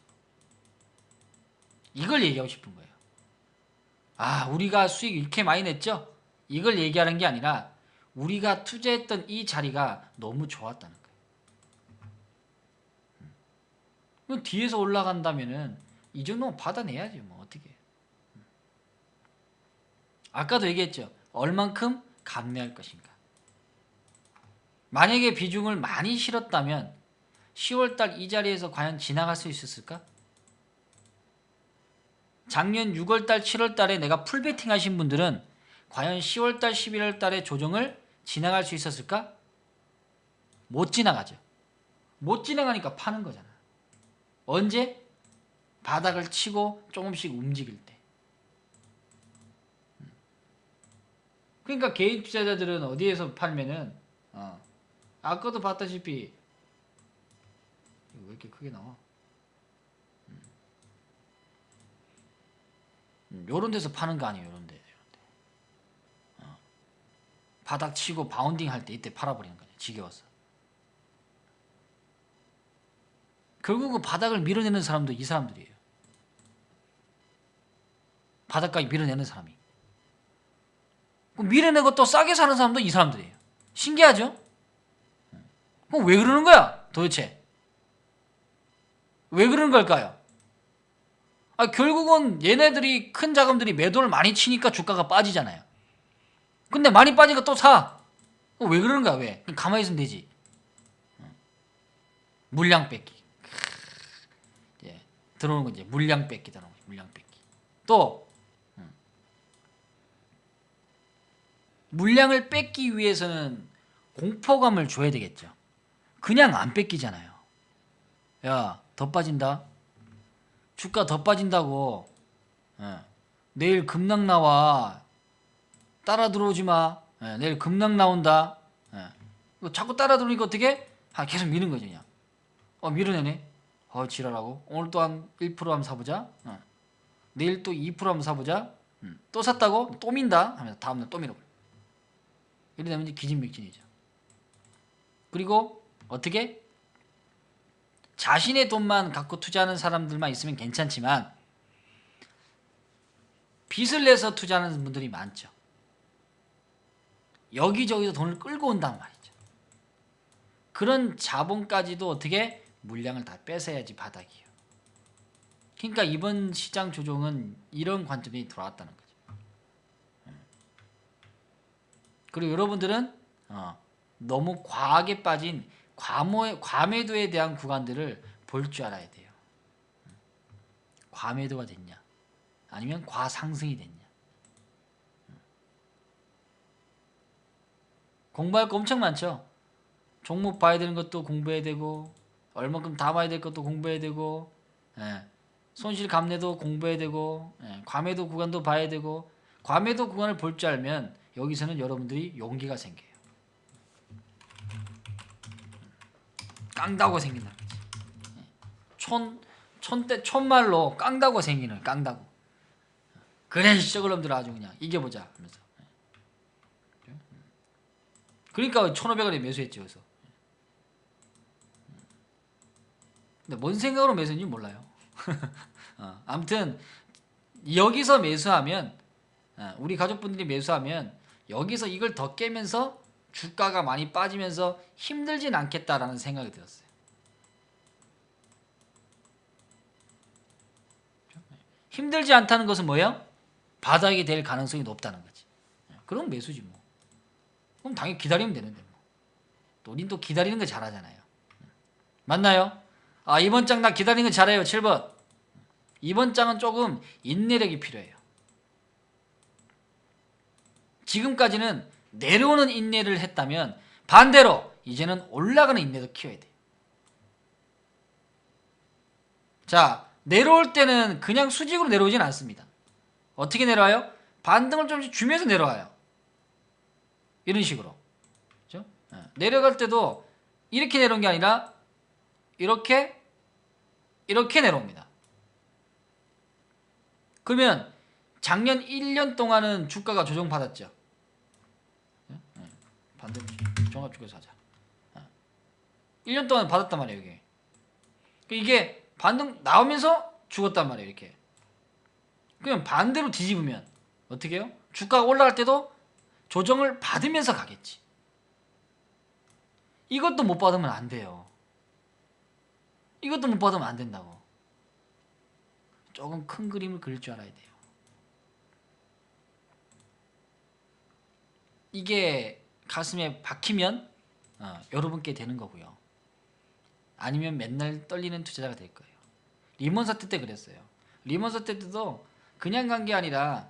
이걸 얘기하고 싶은 거예요. 우리가 수익 이렇게 많이 냈죠? 이걸 얘기하는 게 아니라 우리가 투자했던 이 자리가 너무 좋았다는 거예요. 뒤에서 올라간다면은 이 정도면 받아내야지 뭐 어떻게. 아까도 얘기했죠. 얼만큼 감내할 것인가. 만약에 비중을 많이 실었다면 10월달 이 자리에서 과연 지나갈 수 있었을까? 작년 6월달, 7월달에 내가 풀베팅 하신 분들은 과연 10월달, 11월달에 조정을 지나갈 수 있었을까? 못 지나가죠. 못 지나가니까 파는 거잖아. 언제? 바닥을 치고 조금씩 움직일 때. 그러니까 개인 투자자들은 어디에서 팔면은 아까도 봤다시피 이거 왜 이렇게 크게 나와? 요런 데서 파는 거 아니에요. 요런 데. 바닥 치고 바운딩 할 때 이때 팔아버리는 거죠. 지겨워서. 결국은 바닥을 밀어내는 사람도 이 사람들이에요. 바닥까지 밀어내는 사람이. 밀어내고 또 싸게 사는 사람도 이 사람들이에요. 신기하죠? 그럼 왜 그러는 거야? 도대체. 왜 그러는 걸까요? 결국은 얘네들이 큰 자금들이 매도를 많이 치니까 주가가 빠지잖아요. 근데 많이 빠지니까 또 사. 왜 그러는 거야? 왜? 가만히 있으면 되지. 물량 뺏기. 이제 들어오는 거 이제 물량 뺏기 들어오는 거지. 물량 뺏기. 또 물량을 뺏기 위해서는 공포감을 줘야 되겠죠. 그냥 안 뺏기잖아요. 야, 더 빠진다. 주가 더 빠진다고. 내일 급락 나와. 따라 들어오지 마. 내일 급락 나온다. 자꾸 따라 들어오니까 어떻게? 계속 미는 거죠, 그냥. 밀어내네. 지랄하고. 오늘 또 한 1% 한번 사보자. 내일 또 2% 한번 사보자. 또 샀다고? 또 민다. 하면서 다음날 또 밀어버려. 이러다 보면 이제 기진맥진이죠. 그리고 어떻게? 자신의 돈만 갖고 투자하는 사람들만 있으면 괜찮지만 빚을 내서 투자하는 분들이 많죠. 여기저기서 돈을 끌고 온단 말이죠. 그런 자본까지도 어떻게? 물량을 다 뺏어야지 바닥이에요. 그러니까 이번 시장 조정은 이런 관점이 들어왔다는 거죠. 그리고 여러분들은 너무 과하게 빠진 과매도에 대한 구간들을 볼 줄 알아야 돼요. 과매도가 됐냐 아니면 과상승이 됐냐. 공부할 거 엄청 많죠. 종목 봐야 되는 것도 공부해야 되고 얼마큼 담아야 될 것도 공부해야 되고 손실 감내도 공부해야 되고 과매도 구간도 봐야 되고 과매도 구간을 볼 줄 알면 여기서는 여러분들이 용기가 생겨요. 깡다고 생긴다. 촌말로 깡다고 생기는 깡다고. 그래 저걸놈들 아주 그냥 이겨보자 하면서. 그러니까 1,500원에 매수했지 그래서. 근데 뭔 생각으로 매수했는지 몰라요. 아무튼 여기서 매수하면 우리 가족분들이 매수하면 여기서 이걸 더 깨면서 주가가 많이 빠지면서 힘들진 않겠다라는 생각이 들었어요. 힘들지 않다는 것은 뭐예요? 바닥이 될 가능성이 높다는 거지. 그럼 매수지 뭐. 그럼 당연히 기다리면 되는데 뭐. 또 우린 또 기다리는 거 잘하잖아요. 맞나요? 이번 장 나 기다리는 거 잘해요. 7번. 이번 장은 조금 인내력이 필요해요. 지금까지는 내려오는 인내를 했다면 반대로 이제는 올라가는 인내도 키워야 돼요. 자, 내려올 때는 그냥 수직으로 내려오진 않습니다. 어떻게 내려와요? 반등을 좀 주면서 내려와요. 이런 식으로. 그렇죠? 내려갈 때도 이렇게 내려온 게 아니라 이렇게 내려옵니다. 그러면 작년 1년 동안은 주가가 조정받았죠. 반대로 종합주가 사자. 1년 동안 받았단 말이에요. 이게 반등 나오면서 죽었단 말이에요. 이렇게. 그러면 반대로 뒤집으면 어떻게 해요? 주가가 올라갈 때도 조정을 받으면서 가겠지. 이것도 못 받으면 안 돼요. 이것도 못 받으면 안 된다고. 조금 큰 그림을 그릴 줄 알아야 돼요. 이게 가슴에 박히면 여러분께 되는 거고요. 아니면 맨날 떨리는 투자자가 될 거예요. 리먼 사태 때 그랬어요. 리먼 사태 때도 그냥 간 게 아니라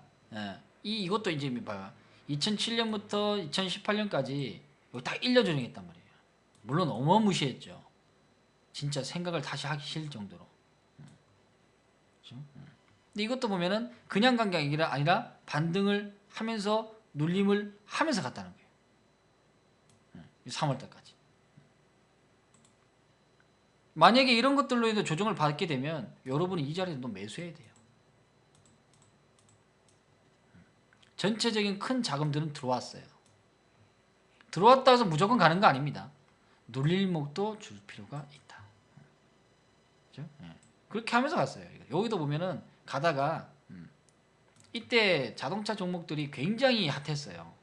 이것도 이제 봐요. 2007년부터 2018년까지 딱 1년 조정했단 말이에요. 물론 어마무시했죠. 진짜 생각을 다시 하기 싫을 정도로. 근데 이것도 보면은 그냥 간 게 아니라 반등을 하면서 눌림을 하면서 갔다는 거예요. 3월달까지. 만약에 이런 것들로 인해 조정을 받게 되면 여러분이 이 자리에서 또 매수해야 돼요. 전체적인 큰 자금들은 들어왔어요. 들어왔다 해서 무조건 가는 거 아닙니다. 눌릴 목도 줄 필요가 있다. 그렇죠? 그렇게 하면서 갔어요. 여기도 보면은 가다가 이때 자동차 종목들이 굉장히 핫했어요.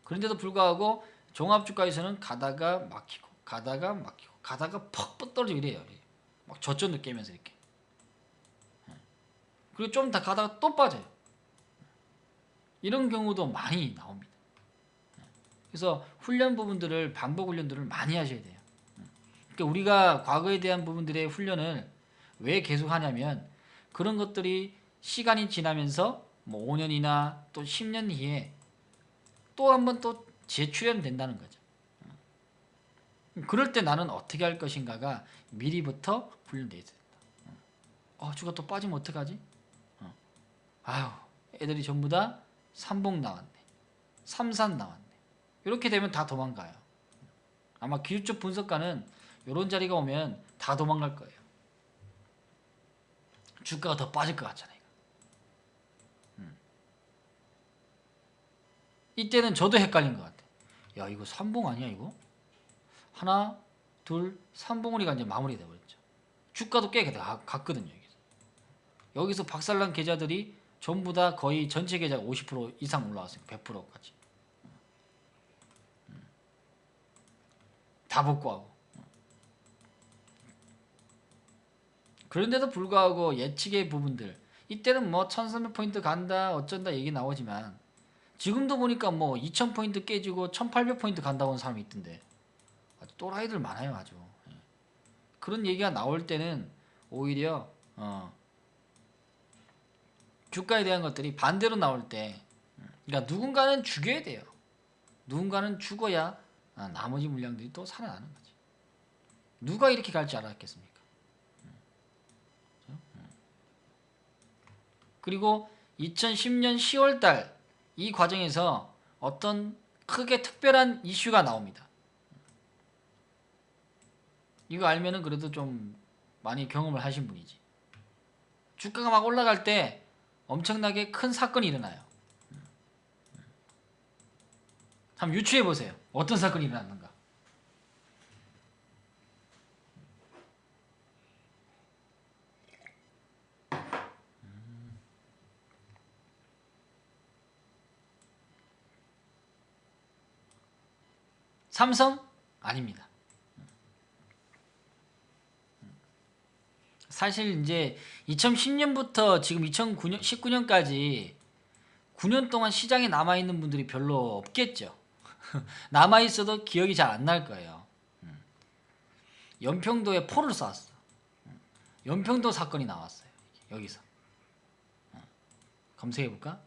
그런데도 불구하고 종합주가에서는 가다가 막히고 가다가 막히고 가다가 퍽 떨어지고 이래요. 막 저점도 깨면서 이렇게. 그리고 좀 더 가다가 또 빠져요. 이런 경우도 많이 나옵니다. 그래서 훈련 부분들을 반복 훈련들을 많이 하셔야 돼요. 그러니까 우리가 과거에 대한 부분들의 훈련을 왜 계속 하냐면 그런 것들이 시간이 지나면서 뭐 5년이나 또 10년 뒤에 또 한 번 또 재출연된다는 거죠. 그럴 때 나는 어떻게 할 것인가가 미리부터 훈련되어 있어야 된다. 주가 또 빠지면 어떡하지? 아유, 애들이 전부 다 삼봉 나왔네. 삼산 나왔네. 이렇게 되면 다 도망가요. 아마 기술적 분석가는 이런 자리가 오면 다 도망갈 거예요. 주가가 더 빠질 것 같잖아요. 이때는 저도 헷갈린 것 같아. 야, 이거 삼봉 아니야 이거? 하나, 둘, 삼봉우리가 이제 마무리가 되어버렸죠. 주가도 꽤 갔거든요. 여기서 박살난 계좌들이 전부 다 거의 전체 계좌가 50% 이상 올라왔어요. 100%까지. 다 복구하고. 그런데도 불구하고 예측의 부분들 이때는 뭐 1300포인트 간다 어쩐다 얘기 나오지만 지금도 보니까 뭐 2000포인트 깨지고 1800포인트 간다고 하는 사람이 있던데 아주 또라이들 많아요. 아주. 그런 얘기가 나올 때는 오히려 주가에 대한 것들이 반대로 나올 때 그러니까 누군가는 죽여야 돼요. 누군가는 죽어야 나머지 물량들이 또 살아나는 거지. 누가 이렇게 갈 줄 알았겠습니까? 그리고 2010년 10월달 이 과정에서 어떤 크게 특별한 이슈가 나옵니다. 이거 알면은 그래도 좀 많이 경험을 하신 분이지. 주가가 막 올라갈 때 엄청나게 큰 사건이 일어나요. 한번 유추해 보세요. 어떤 사건이 일어났는가. 삼성? 아닙니다. 사실 이제 2010년부터 지금 2009년, 19년까지 9년 동안 시장에 남아있는 분들이 별로 없겠죠. 남아있어도 기억이 잘 안 날 거예요. 연평도에 포를 쐈어. 연평도 사건이 나왔어요. 여기서. 검색해볼까?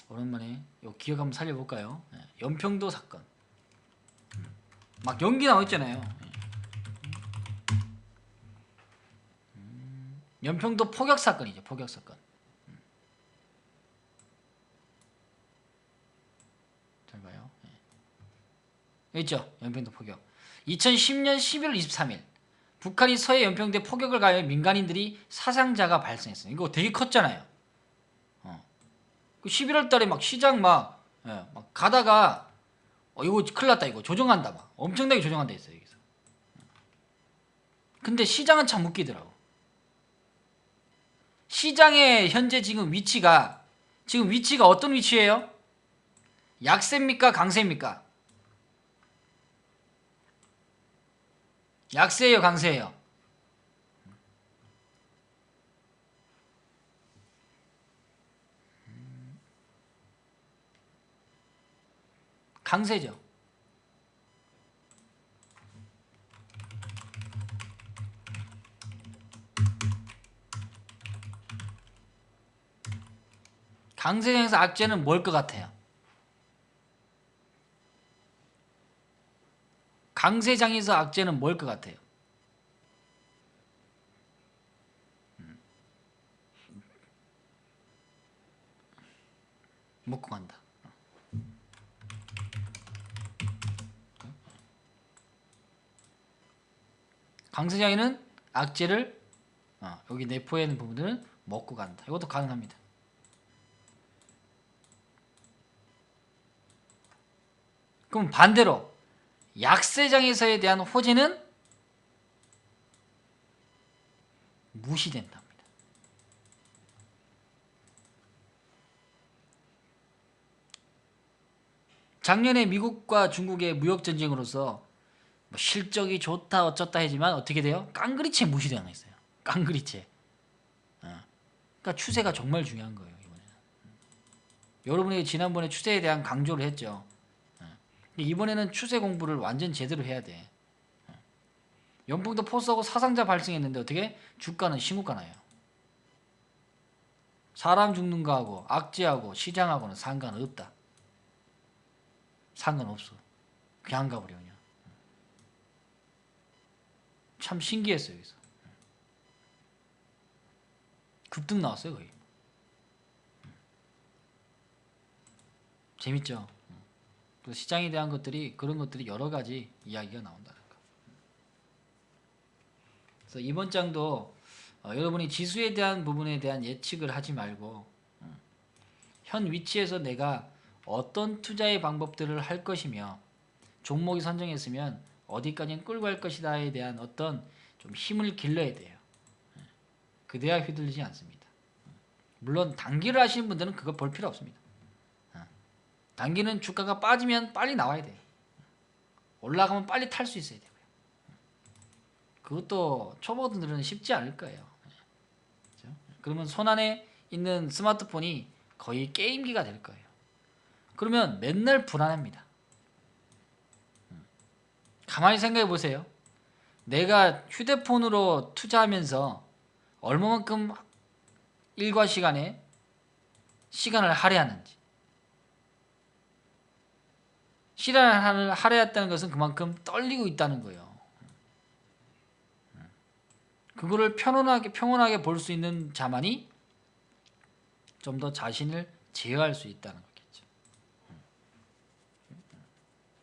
오랜만에 요 기억 한번 살려볼까요? 연평도 사건. 막 연기 나와있잖아요. 연평도 포격 사건이죠. 포격 사건. 잘 봐요. 있죠. 연평도 포격. 2010년 11월 23일 북한이 서해 연평도에 포격을 가해 민간인들이 사상자가 발생했어요. 이거 되게 컸잖아요. 11월 달에 막 시장 막 가다가 이거 큰일 났다 이거 조정한다 막 엄청나게 조정한다 했어요. 여기서. 근데 시장은 참 웃기더라고. 시장의 현재 지금 위치가 어떤 위치예요? 약세입니까? 강세입니까? 약세예요, 강세예요? 강세죠. 강세장에서 악재는 뭘 것 같아요? 강세장에서 악재는 뭘 것 같아요? 먹고 간다. 강세장에는 악재를 여기 내포해 있는 부분들은 먹고 간다. 이것도 가능합니다. 그럼 반대로 약세장에서에 대한 호재는 무시된답니다. 작년에 미국과 중국의 무역전쟁으로서 뭐 실적이 좋다 어쩌다 하지만 어떻게 돼요? 깡그리째 무시당했어요. 깡그리째. 그러니까 추세가 정말 중요한 거예요. 이번에는. 여러분이 지난번에 추세에 대한 강조를 했죠. 이번에는 추세 공부를 완전 제대로 해야 돼. 연봉도 포스하고 사상자 발생했는데 어떻게? 주가는 신고가 나요. 사람 죽는 거하고 악재하고 시장하고는 상관없다. 상관없어. 그냥 가버려 그냥. 참 신기했어요. 여기서. 급등 나왔어요 거의. 재밌죠? 그 시장에 대한 것들이 그런 것들이 여러 가지 이야기가 나온다는 거. 그래서 이번 장도 여러분이 지수에 대한 부분에 대한 예측을 하지 말고 현 위치에서 내가 어떤 투자의 방법들을 할 것이며 종목이 선정했으면 어디까지는 끌고 갈 것이다에 대한 어떤 좀 힘을 길러야 돼요. 그래야 휘둘리지 않습니다. 물론 단기를 하시는 분들은 그거 볼 필요 없습니다. 단기는 주가가 빠지면 빨리 나와야 돼요. 올라가면 빨리 탈 수 있어야 되고요. 그것도 초보들은 쉽지 않을 거예요. 그렇죠? 그러면 손안에 있는 스마트폰이 거의 게임기가 될 거예요. 그러면 맨날 불안합니다. 가만히 생각해 보세요. 내가 휴대폰으로 투자하면서 얼마만큼 일과 시간에 시간을 할애하는지. 시간을 할애했다는 것은 그만큼 떨리고 있다는 거예요. 그거를 평온하게 볼 수 있는 자만이 좀 더 자신을 제어할 수 있다는 거겠죠.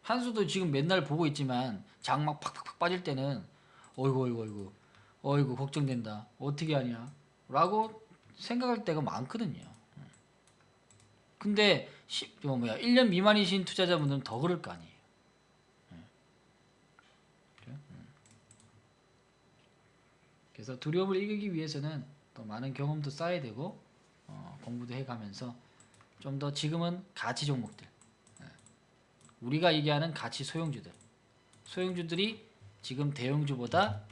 한수도 지금 맨날 보고 있지만 장 막 팍팍팍 빠질 때는 어이구 걱정된다. 어떻게 하냐 라고 생각할 때가 많거든요. 근데 1년 미만이신 투자자분들은 더 그럴 거 아니에요. 그래서 두려움을 이기기 위해서는 또 많은 경험도 쌓아야 되고 공부도 해가면서 좀 더 지금은 가치 종목들, 우리가 얘기하는 가치 소형주들이 지금 대형주보다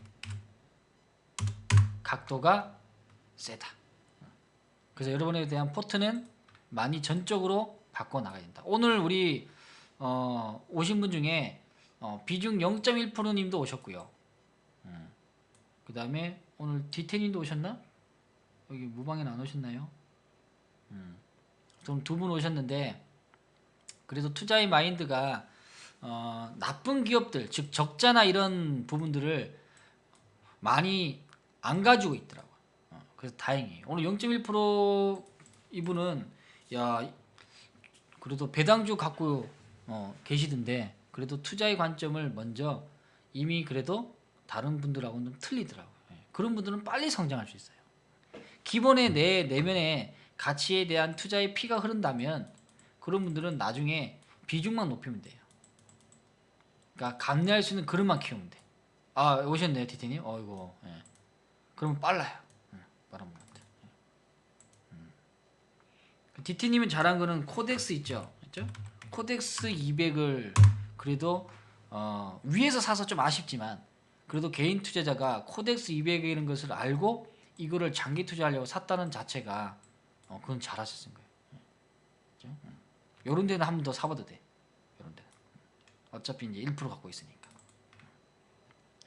각도가 세다. 그래서 여러분에 대한 포트는 많이 전적으로 바꿔나가야 된다. 오늘 우리 오신 분 중에 비중 0.1%님도 오셨고요. 그 다음에 오늘 디테님도 오셨나? 여기 무방에는 안 오셨나요? 좀 두 분 오셨는데 그래도 투자의 마인드가 나쁜 기업들 즉 적자나 이런 부분들을 많이 안 가지고 있더라고요. 그래서 다행이에요. 오늘 0.1% 이분은 야 그래도 배당주 갖고 계시던데 그래도 투자의 관점을 먼저 이미 그래도 다른 분들하고는 좀 틀리더라고요. 그런 분들은 빨리 성장할 수 있어요. 기본에 내 내면에 가치에 대한 투자의 피가 흐른다면 그런 분들은 나중에 비중만 높이면 돼요. 그러니까 감내할 수 있는 그릇만 키우면 돼. 아 오셨네요 디테님. 어이고. 예. 그러면 빨라요. 빠른 분한테. 디테님은 잘한 거는 코덱스 있죠. 그렇죠? 코덱스 200을 그래도 위에서 사서 좀 아쉽지만 그래도 개인 투자자가 코덱스 200이라는 것을 알고 이거를 장기 투자하려고 샀다는 자체가 그건 잘하셨은 거예요. 그렇죠? 요런 데는 한 번 더 사봐도 돼. 요런 데는. 어차피 이제 1% 갖고 있으니까.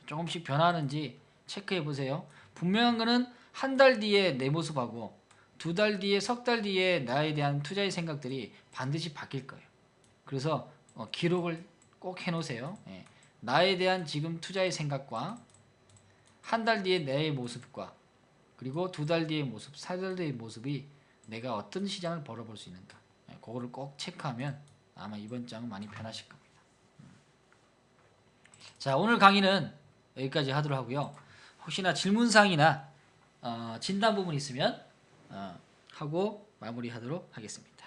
조금씩 변하는지 체크해 보세요. 분명한 거는 한 달 뒤에 내 모습하고 두 달 뒤에 석 달 뒤에 나에 대한 투자의 생각들이 반드시 바뀔 거예요. 그래서 기록을 꼭 해놓으세요. 예. 나에 대한 지금 투자의 생각과 한 달 뒤에 내 모습과 그리고 두 달 뒤의 모습, 세 달 뒤의 모습이 내가 어떤 시장을 벌어볼 수 있는가. 예. 그거를 꼭 체크하면 아마 이번 장은 많이 편하실 겁니다. 자, 오늘 강의는 여기까지 하도록 하고요. 혹시나 질문사항이나 진단 부분 있으면 하고 마무리하도록 하겠습니다.